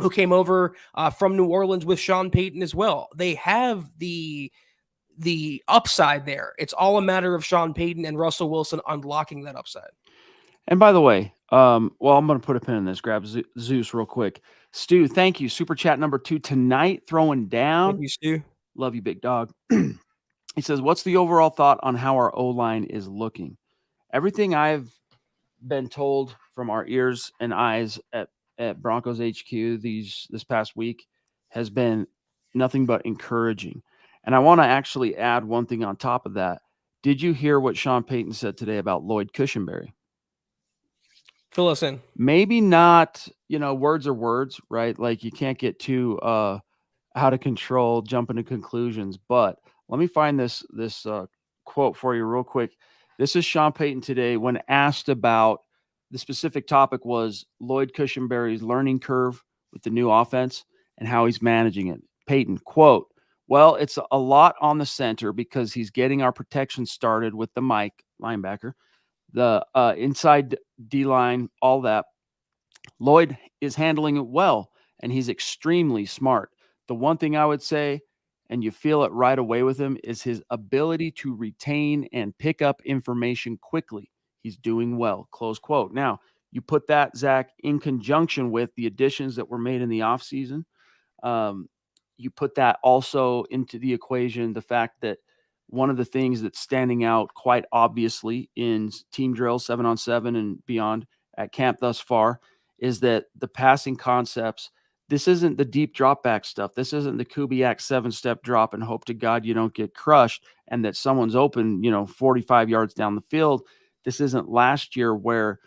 who came over from New Orleans with Sean Payton as well. They have the the upside there. It's all a matter of Sean Payton and Russell Wilson unlocking that upside. And by the way, well, I'm going to put a pin in this. Grab Zeus real quick. Stu, thank you. Super chat number 2 tonight, throwing down. Thank you, Stu. Love you, big dog. He says, what's the overall thought on how our O-line is looking? Everything I've been told from our ears and eyes at Broncos HQ this past week has been nothing but encouraging. And I want to actually add one thing on top of that. Did you hear what Sean Payton said today about Lloyd Cushenberry? Fill us in. Maybe not, words are words, right? Like you can't get too out of control, jumping to conclusions. But let me find this quote for you real quick. This is Sean Payton today when asked about the specific topic was Lloyd Cushenberry's learning curve with the new offense and how he's managing it. Payton, quote, well, it's a lot on the center because he's getting our protection started with the Mike linebacker, the inside D-line, all that. Lloyd is handling it well, and he's extremely smart. The one thing I would say, and you feel it right away with him, is his ability to retain and pick up information quickly. He's doing well, close quote. Now, you put that, Zach, in conjunction with the additions that were made in the offseason. You put that also into the equation, the fact that one of the things that's standing out quite obviously in team drills, 7-on-7 and beyond at camp thus far, is that the passing concepts, this isn't the deep drop back stuff. This isn't the Kubiak 7-step drop and hope to God you don't get crushed and that someone's open, 45 yards down the field. This isn't last year where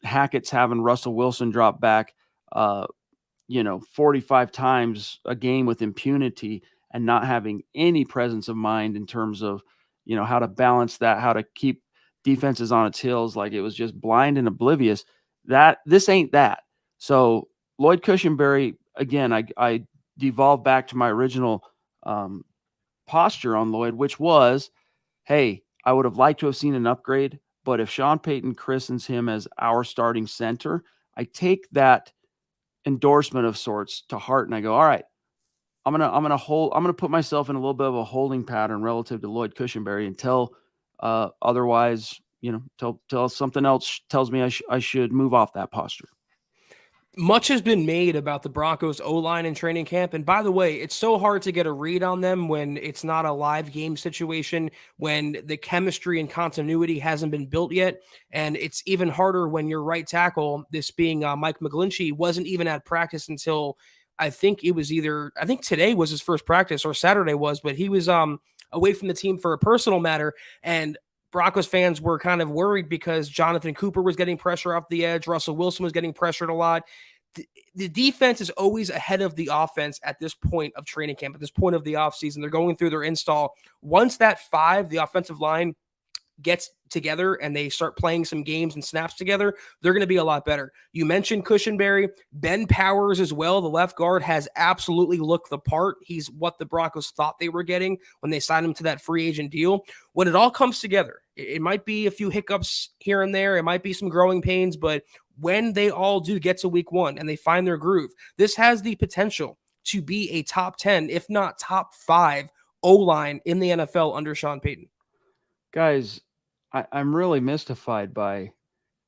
Hackett's having Russell Wilson drop back, 45 times a game with impunity and not having any presence of mind in terms of, how to balance that, how to keep defenses on its heels. Like it was just blind and oblivious. This ain't that. So Lloyd Cushenberry, again, I devolved back to my original posture on Lloyd, which was, hey, I would have liked to have seen an upgrade, but if Sean Payton christens him as our starting center, I take that endorsement of sorts to heart and I go, all right, I'm gonna put myself in a little bit of a holding pattern relative to Lloyd Cushenberry until otherwise, till something else tells me I should move off that posture. Much has been made about the Broncos O-line in training camp. And by the way, it's so hard to get a read on them when it's not a live game situation, when the chemistry and continuity hasn't been built yet. And it's even harder when your right tackle, this being Mike McGlinchey, wasn't even at practice until I think today was his first practice or Saturday was, but he was away from the team for a personal matter. And Broncos fans were kind of worried because Jonathan Cooper was getting pressure off the edge. Russell Wilson was getting pressured a lot. The defense is always ahead of the offense at this point of training camp, at this point of the offseason. They're going through their install. Once that 5, the offensive line, gets together and they start playing some games and snaps together, they're going to be a lot better. You mentioned Cushenberry. Ben Powers as well, the left guard, has absolutely looked the part. He's what the Broncos thought they were getting when they signed him to that free agent deal. When it all comes together, it might be a few hiccups here and there. It might be some growing pains, but when they all do get to week 1 and they find their groove, this has the potential to be a top 10, if not top 5 O-line in the NFL under Sean Payton. Guys, I'm really mystified by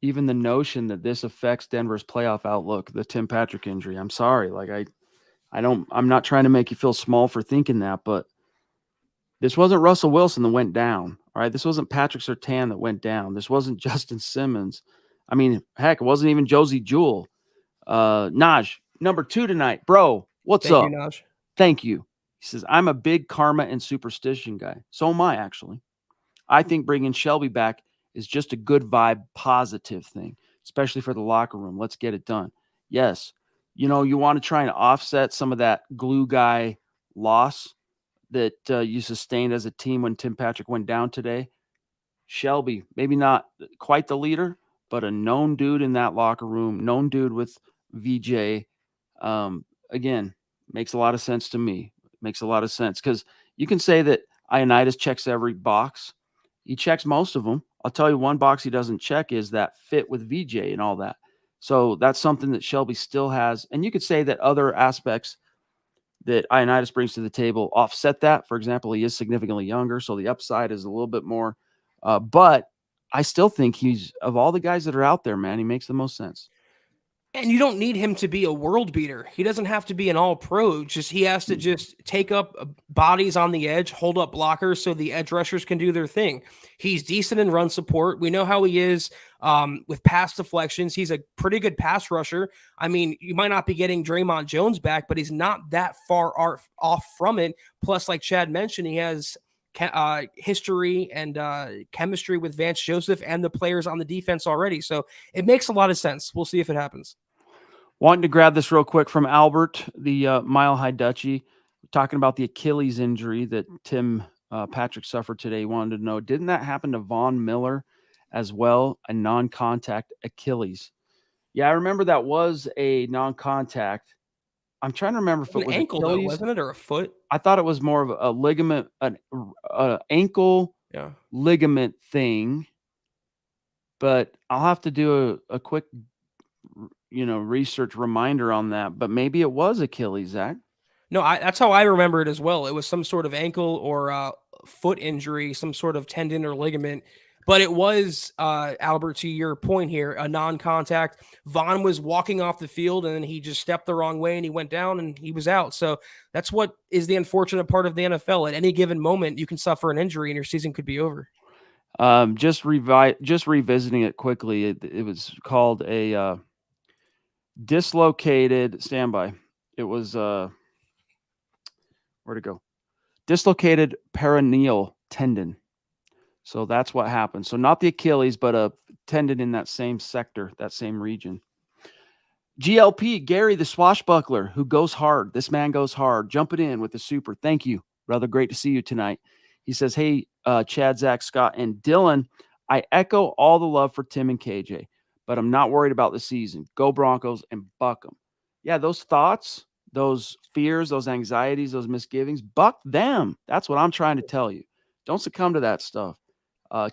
even the notion that this affects Denver's playoff outlook, the Tim Patrick injury. I'm sorry. Like I'm not trying to make you feel small for thinking that, but this wasn't Russell Wilson that went down. All right. This wasn't Patrick Surtain that went down. This wasn't Justin Simmons. I mean, heck, it wasn't even Josie Jewell. Naj, number 2 tonight. Bro, what's up? Thank you, Naj. Thank you. He says, I'm a big karma and superstition guy. So am I, actually. I think bringing Shelby back is just a good vibe, positive thing, especially for the locker room. Let's get it done. Yes, you want to try and offset some of that glue guy loss that you sustained as a team when Tim Patrick went down today. Shelby, maybe not quite the leader, but a known dude in that locker room, known dude with VJ. Again, makes a lot of sense to me. Makes a lot of sense because you can say that Ioannidis checks every box. He checks most of them. I'll tell you one box he doesn't check is that fit with VJ and all that. So that's something that Shelby still has. And you could say that other aspects that Ioannidis brings to the table offset that. For example, he is significantly younger, so the upside is a little bit more. But I still think he's, of all the guys that are out there, man, he makes the most sense. And you don't need him to be a world beater. He doesn't have to be an all pro. Just he has to just take up bodies on the edge, hold up blockers so the edge rushers can do their thing. He's decent in run support. We know how he is with pass deflections. He's a pretty good pass rusher. I mean, you might not be getting Draymond Jones back, but he's not that far off from it. Plus, like Chad mentioned, he has history and chemistry with Vance Joseph and the players on the defense already. So it makes a lot of sense. We'll see if it happens. Wanting to grab this real quick from Albert, the Mile High Dutchie, talking about the Achilles injury that Tim Patrick suffered today. He wanted to know, didn't that happen to Von Miller as well? A non-contact Achilles. Yeah, I remember that was a non-contact. I'm trying to remember if it was ankle, Achilles, though, wasn't it, or a foot? I thought it was more of a ligament, an ankle ligament thing. But I'll have to do a quick, research reminder on that. But maybe it was Achilles, Zach. No, that's how I remember it as well. It was some sort of ankle or foot injury, some sort of tendon or ligament. But it was, Albert, to your point here, a non-contact. Vaughn was walking off the field, and then he just stepped the wrong way, and he went down, and he was out. So that's what is the unfortunate part of the NFL. At any given moment, you can suffer an injury, and your season could be over. Just revisiting it quickly, it was called a dislocated standby. It was where'd it go? Dislocated peroneal tendon. So that's what happened. So not the Achilles, but a tendon in that same sector, that same region. GLP, Gary, the swashbuckler, who goes hard. This man goes hard. Jumping in with the super. Thank you, brother. Great to see you tonight. He says, hey, Chad, Zach, Scott, and Dylan, I echo all the love for Tim and KJ, but I'm not worried about the season. Go Broncos and buck them. Yeah, those thoughts, those fears, those anxieties, those misgivings, buck them. That's what I'm trying to tell you. Don't succumb to that stuff.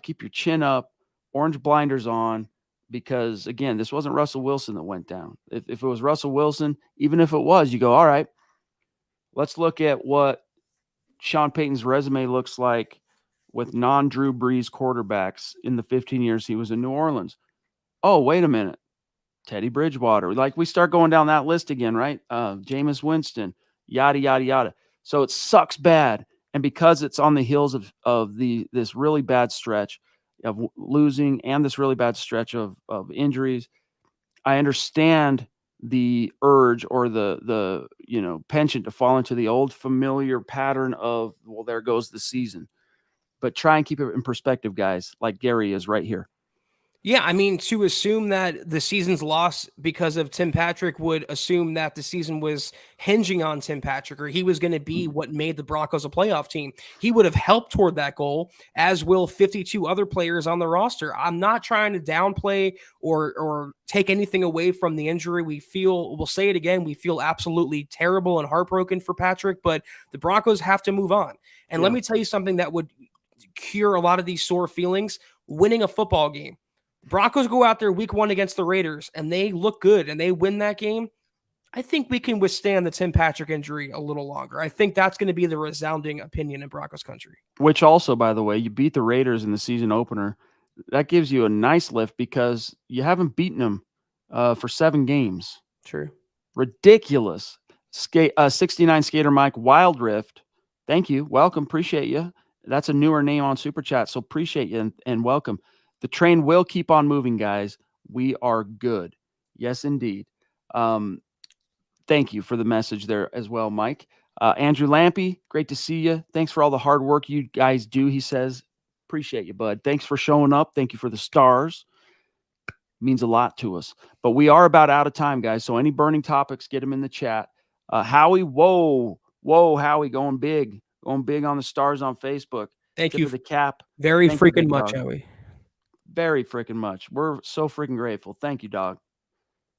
Keep your chin up, orange blinders on, because, again, this wasn't Russell Wilson that went down. If it was Russell Wilson, even if it was, you go, all right, let's look at what Sean Payton's resume looks like with non-Drew Brees quarterbacks in the 15 years he was in New Orleans. Oh, wait a minute. Teddy Bridgewater. Like, we start going down that list again, right? Jameis Winston, yada, yada, yada. So it sucks bad. And because it's on the heels of this really bad stretch of losing and this really bad stretch of injuries, I understand the urge or the penchant to fall into the old familiar pattern of, well, there goes the season. But try and keep it in perspective, guys, like Gary is right here. Yeah, I mean, to assume that the season's lost because of Tim Patrick would assume that the season was hinging on Tim Patrick, or he was going to be what made the Broncos a playoff team. He would have helped toward that goal, as will 52 other players on the roster. I'm not trying to downplay or take anything away from the injury. We'll say it again, we feel absolutely terrible and heartbroken for Patrick, but the Broncos have to move on. And let me tell you something that would cure a lot of these sore feelings: winning a football game. Broncos go out there week 1 against the Raiders, and they look good, and they win that game. I think we can withstand the Tim Patrick injury a little longer. I think that's going to be the resounding opinion in Broncos country. Which also, by the way, you beat the Raiders in the season opener. That gives you a nice lift because you haven't beaten them for 7 games. True. Ridiculous. 69 Skater Mike, Wild Rift. Thank you. Welcome. Appreciate you. That's a newer name on Super Chat, so appreciate you and welcome. The train will keep on moving, guys. We are good. Yes, indeed. Thank you for the message there as well, Mike. Andrew Lampy, great to see you. Thanks for all the hard work you guys do, he says. Appreciate you, bud. Thanks for showing up. Thank you for the stars. Means a lot to us. But we are about out of time, guys. So any burning topics, get them in the chat. Howie, whoa, Howie, going big on the stars on Facebook. Thank you for the cap. Very freaking much, Howie. Very freaking much. We're so freaking grateful. Thank you, dog.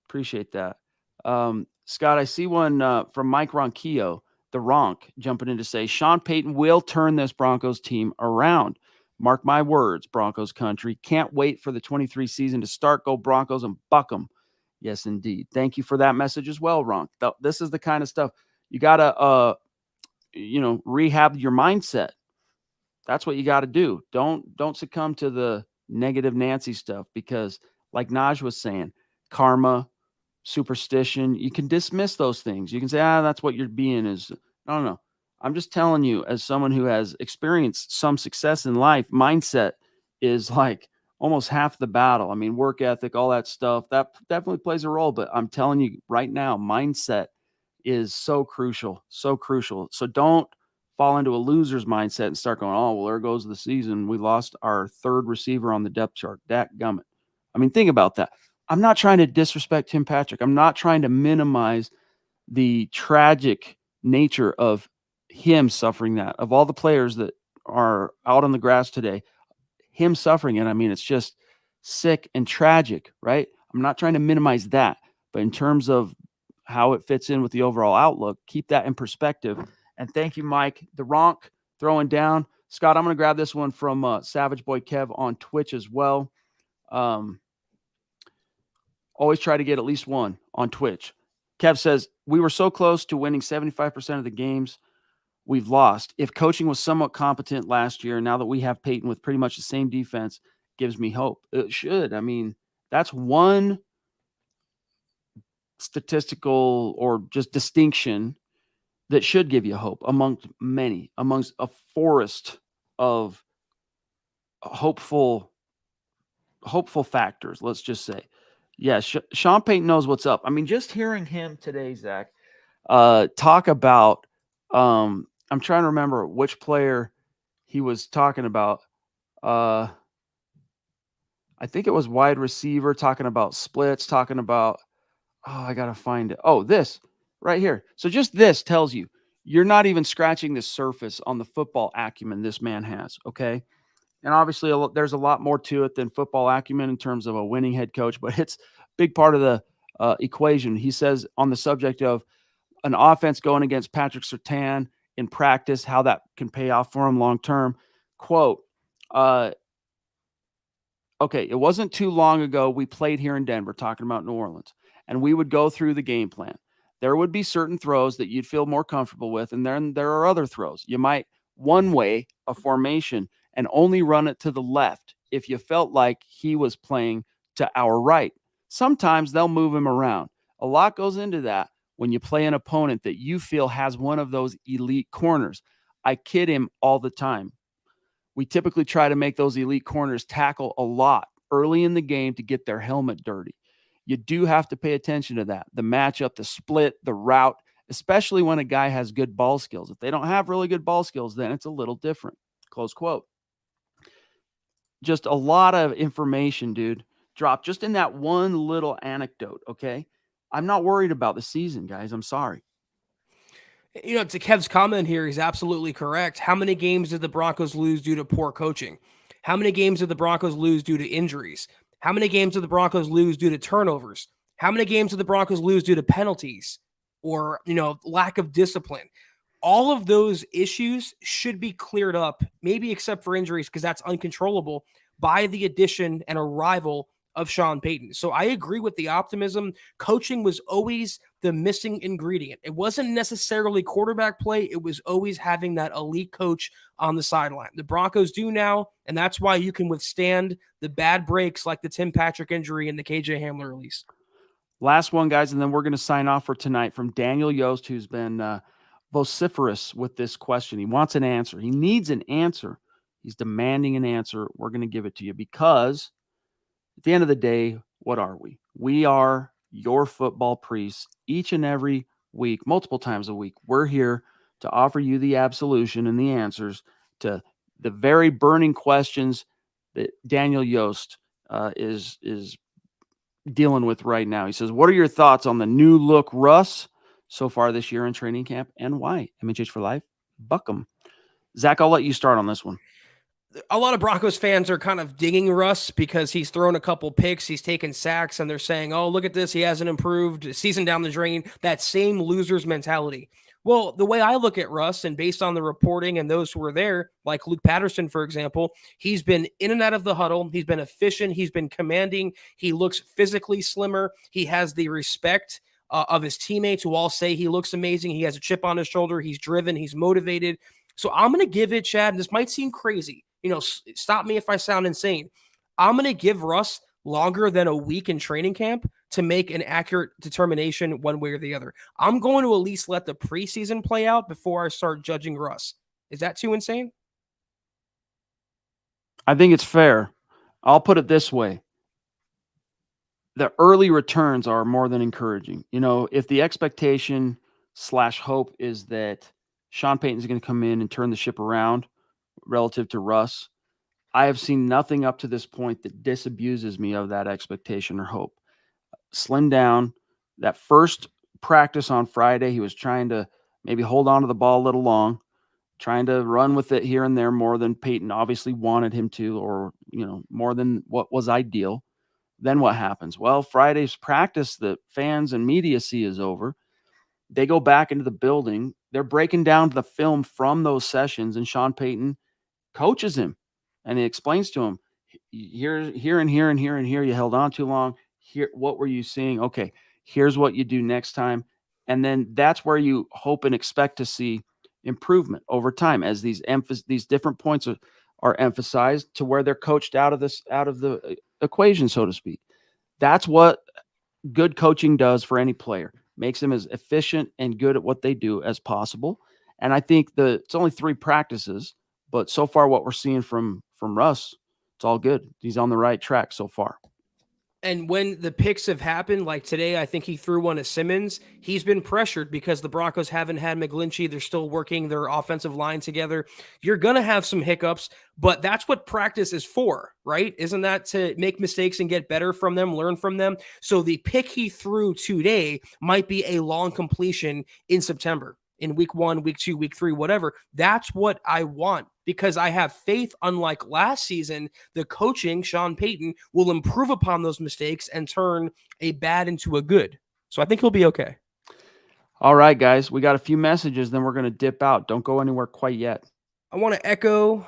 Appreciate that. Scott, I see one from Mike Ronquillo, the Ronk, jumping in to say, Sean Payton will turn this Broncos team around. Mark my words, Broncos country. Can't wait for the 23 season to start. Go Broncos and buck them. Yes, indeed. Thank you for that message as well, Ronk. This is the kind of stuff. You got to, rehab your mindset. That's what you got to do. Don't succumb to the negative Nancy stuff because, like Naj was saying, karma, superstition, you can dismiss those things. You can say, that's what you're being is. No, no. I'm just telling you, as someone who has experienced some success in life, mindset is like almost half the battle. I mean, work ethic, all that stuff, that definitely plays a role. But I'm telling you right now, mindset is so crucial, so crucial. So don't fall into a loser's mindset and start going, oh, well, there goes the season. We lost our third receiver on the depth chart. Dak gummit. I mean, think about that. I'm not trying to disrespect Tim Patrick. I'm not trying to minimize the tragic nature of him suffering that. Of all the players that are out on the grass today, him suffering it, I mean, it's just sick and tragic, right? I'm not trying to minimize that. But in terms of how it fits in with the overall outlook, keep that in perspective. And thank you, Mike. The Ronk throwing down. Scott, I'm going to grab this one from Savage Boy Kev on Twitch as well. Always try to get at least one on Twitch. Kev says, we were so close to winning 75% of the games we've lost. If coaching was somewhat competent last year, now that we have Peyton with pretty much the same defense, gives me hope. It should. I mean, that's one statistical or just distinction that should give you hope amongst a forest of hopeful factors, let's just say. Yeah, Sean Payton knows what's up. I mean, just hearing him today, Zach, talk about, I'm trying to remember which player he was talking about. I think it was wide receiver, talking about splits, talking about, I got to find it. Oh, this right here. So just this tells you, you're not even scratching the surface on the football acumen this man has, okay? And obviously, there's a lot more to it than football acumen in terms of a winning head coach, but it's a big part of the equation. He says on the subject of an offense going against Patrick Surtain in practice, how that can pay off for him long term. Quote, okay, it wasn't too long ago we played here in Denver, talking about New Orleans, and we would go through the game plan. There would be certain throws that you'd feel more comfortable with, and then there are other throws. You might one way a formation and only run it to the left if you felt like he was playing to our right. Sometimes they'll move him around. A lot goes into that when you play an opponent that you feel has one of those elite corners. I kid him all the time. We typically try to make those elite corners tackle a lot early in the game to get their helmet dirty. You do have to pay attention to that. The matchup, the split, the route, especially when a guy has good ball skills. If they don't have really good ball skills, then it's a little different. Close quote. Just a lot of information, dude, dropped just in that one little anecdote, okay? I'm not worried about the season, guys. I'm sorry. You know, to Kev's comment here, he's absolutely correct. How many games did the Broncos lose due to poor coaching? How many games did the Broncos lose due to injuries? How many games did the Broncos lose due to turnovers? How many games did the Broncos lose due to penalties or, lack of discipline? All of those issues should be cleared up, maybe except for injuries, because that's uncontrollable, by the addition and arrival of Sean Payton. So I agree with the optimism. Coaching was always the missing ingredient. It wasn't necessarily quarterback play. It was always having that elite coach on the sideline. The Broncos do now, and that's why you can vithstand the bad breaks like the Tim Patrick injury and the KJ Hamler release. Last one, guys, and then we're going to sign off for tonight from Daniel Yost, who's been vociferous with this question. He wants an answer. He needs an answer. He's demanding an answer. We're going to give it to you because at the end of the day, what are we? We are your football priests each and every week, multiple times a week. We're here to offer you the absolution and the answers to the very burning questions that Daniel Yost is dealing with right now. He says, what are your thoughts on the new look Russ so far this year in training camp and why? MHH for life, buck 'em. Zach, I'll let you start on this one. A lot of Broncos fans are kind of digging Russ because he's thrown a couple picks, he's taken sacks, and they're saying, oh, look at this, he hasn't improved, season down the drain, that same loser's mentality. Well, the way I look at Russ, and based on the reporting and those who were there, like Luke Patterson, for example, he's been in and out of the huddle. He's been efficient. He's been commanding. He looks physically slimmer. He has the respect of his teammates who all say he looks amazing. He has a chip on his shoulder. He's driven. He's motivated. So I'm going to give it, Chad, and this might seem crazy. Stop me if I sound insane. I'm going to give Russ longer than a week in training camp to make an accurate determination one way or the other. I'm going to at least let the preseason play out before I start judging Russ. Is that too insane? I think it's fair. I'll put it this way. The early returns are more than encouraging. If the expectation / hope is that Sean Payton's going to come in and turn the ship around relative to Russ, I have seen nothing up to this point that disabuses me of that expectation or hope. Slim down. That first practice on Friday, he was trying to maybe hold on to the ball a little long, trying to run with it here and there more than Peyton obviously wanted him to, or, more than what was ideal. Then what happens? Well, Friday's practice that fans and media see is over. They go back into the building. They're breaking down the film from those sessions, and Sean Payton coaches him, and he explains to him, here and here and here and here, you held on too long. Here, what were you seeing? Okay, here's what you do next time. And then that's where you hope and expect to see improvement over time as these different points are emphasized to where they're coached out of the equation, so to speak. That's what good coaching does for any player. Makes them as efficient and good at what they do as possible. And I think it's only 3 practices, but so far what we're seeing from Russ, it's all good. He's on the right track so far. And when the picks have happened, like today, I think he threw one to Simmons. He's been pressured because the Broncos haven't had McGlinchey. They're still working their offensive line together. You're going to have some hiccups, but that's what practice is for, right? Isn't that to make mistakes and get better from them, learn from them? So the pick he threw today might be a long completion in September, in week 1, week 2, week 3, whatever. That's what I want, because I have faith, unlike last season, the coaching, Sean Payton, will improve upon those mistakes and turn a bad into a good. So I think he'll be okay. All right, guys, we got a few messages, then we're going to dip out. Don't go anywhere quite yet. I want to echo,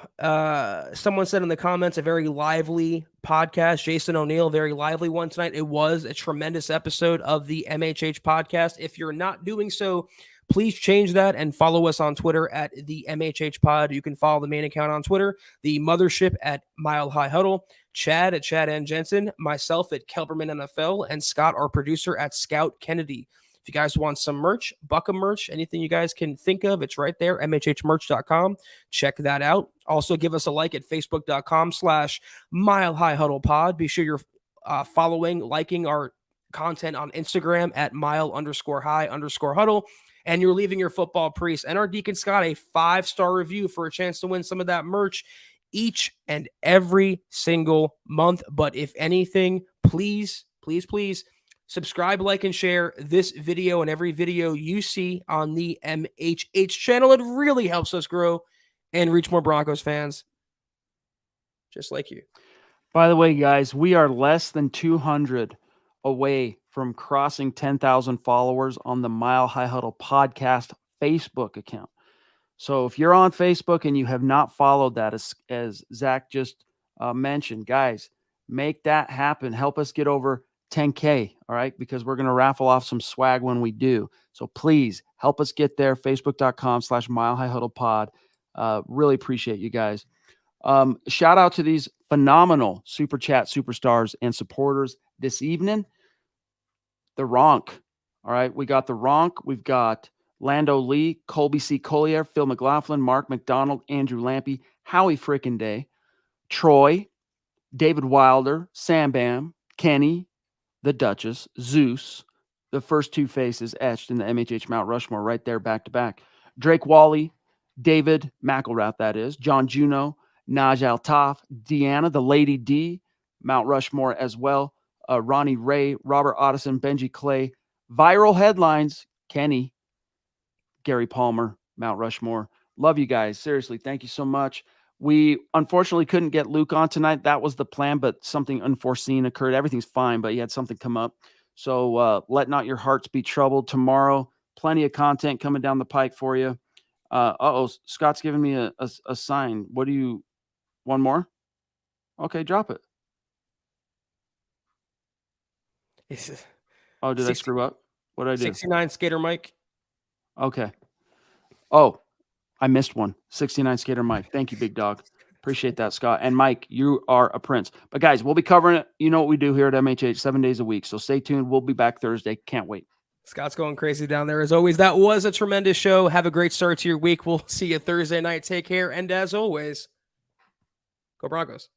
someone said in the comments, a very lively podcast. Jason O'Neill, very lively one tonight. It was a tremendous episode of the MHH podcast. If you're not doing so, please change that and follow us on Twitter at the MHH Pod. You can follow the main account on Twitter, the mothership at Mile High Huddle, Chad at Chad and Jensen, myself at Kelberman NFL, and Scott, our producer, at Scout Kennedy. If you guys want some merch, Bucka merch, anything you guys can think of, it's right there, mhhmerch.com. Check that out. Also, give us a like at facebook.com/Mile High Huddle Pod. Be sure you're liking our content on Instagram at mile_high_huddle. And you're leaving your football priest and our Deacon Scott a 5-star review for a chance to win some of that merch each and every single month. But if anything, please, please, please subscribe, like, and share this video and every video you see on the MHH channel. It really helps us grow and reach more Broncos fans just like you. By the way, guys, we are less than 200 away from crossing 10,000 followers on the Mile High Huddle podcast Facebook account. So if you're on Facebook and you have not followed that, as Zach just mentioned, guys, make that happen. Help us get over 10K, all right? Because we're going to raffle off some swag when we do. So please help us get there, facebook.com/Mile High Huddle Pod. Really appreciate you guys. Shout out to these phenomenal Super Chat superstars and supporters this evening. The Ronk. All right. We got the Ronk. We've got Lando Lee, Colby C. Collier, Phil McLaughlin, Mark McDonald, Andrew Lampy, Howie Frickin' Day, Troy, David Wilder, Sam Bam, Kenny, the Duchess, Zeus, the first 2 faces etched in the MHH Mount Rushmore right there back to back. Drake Wally, David McElrath, that is, John Juno, Naj Altaf, Deanna, the Lady D, Mount Rushmore as well. Ronnie Ray, Robert Otteson, Benji Clay, viral headlines, Kenny, Gary Palmer, Mount Rushmore. Love you guys. Seriously, thank you so much. We unfortunately couldn't get Luke on tonight. That was the plan, but something unforeseen occurred. Everything's fine, but he had something come up. So let not your hearts be troubled. Tomorrow, plenty of content coming down the pike for you. Scott's giving me a sign. What do you, one more? Okay, drop it. Oh, did 60, I screw up? What did I do? 69 Skater Mike. Okay. Oh, I missed one. 69 Skater Mike. Thank you, big dog. Appreciate that, Scott. And Mike, you are a prince. But guys, we'll be covering it. You know what we do here at MHH 7 days a week. So stay tuned. We'll be back Thursday. Can't wait. Scott's going crazy down there as always. That was a tremendous show. Have a great start to your week. We'll see you Thursday night. Take care. And as always, go Broncos.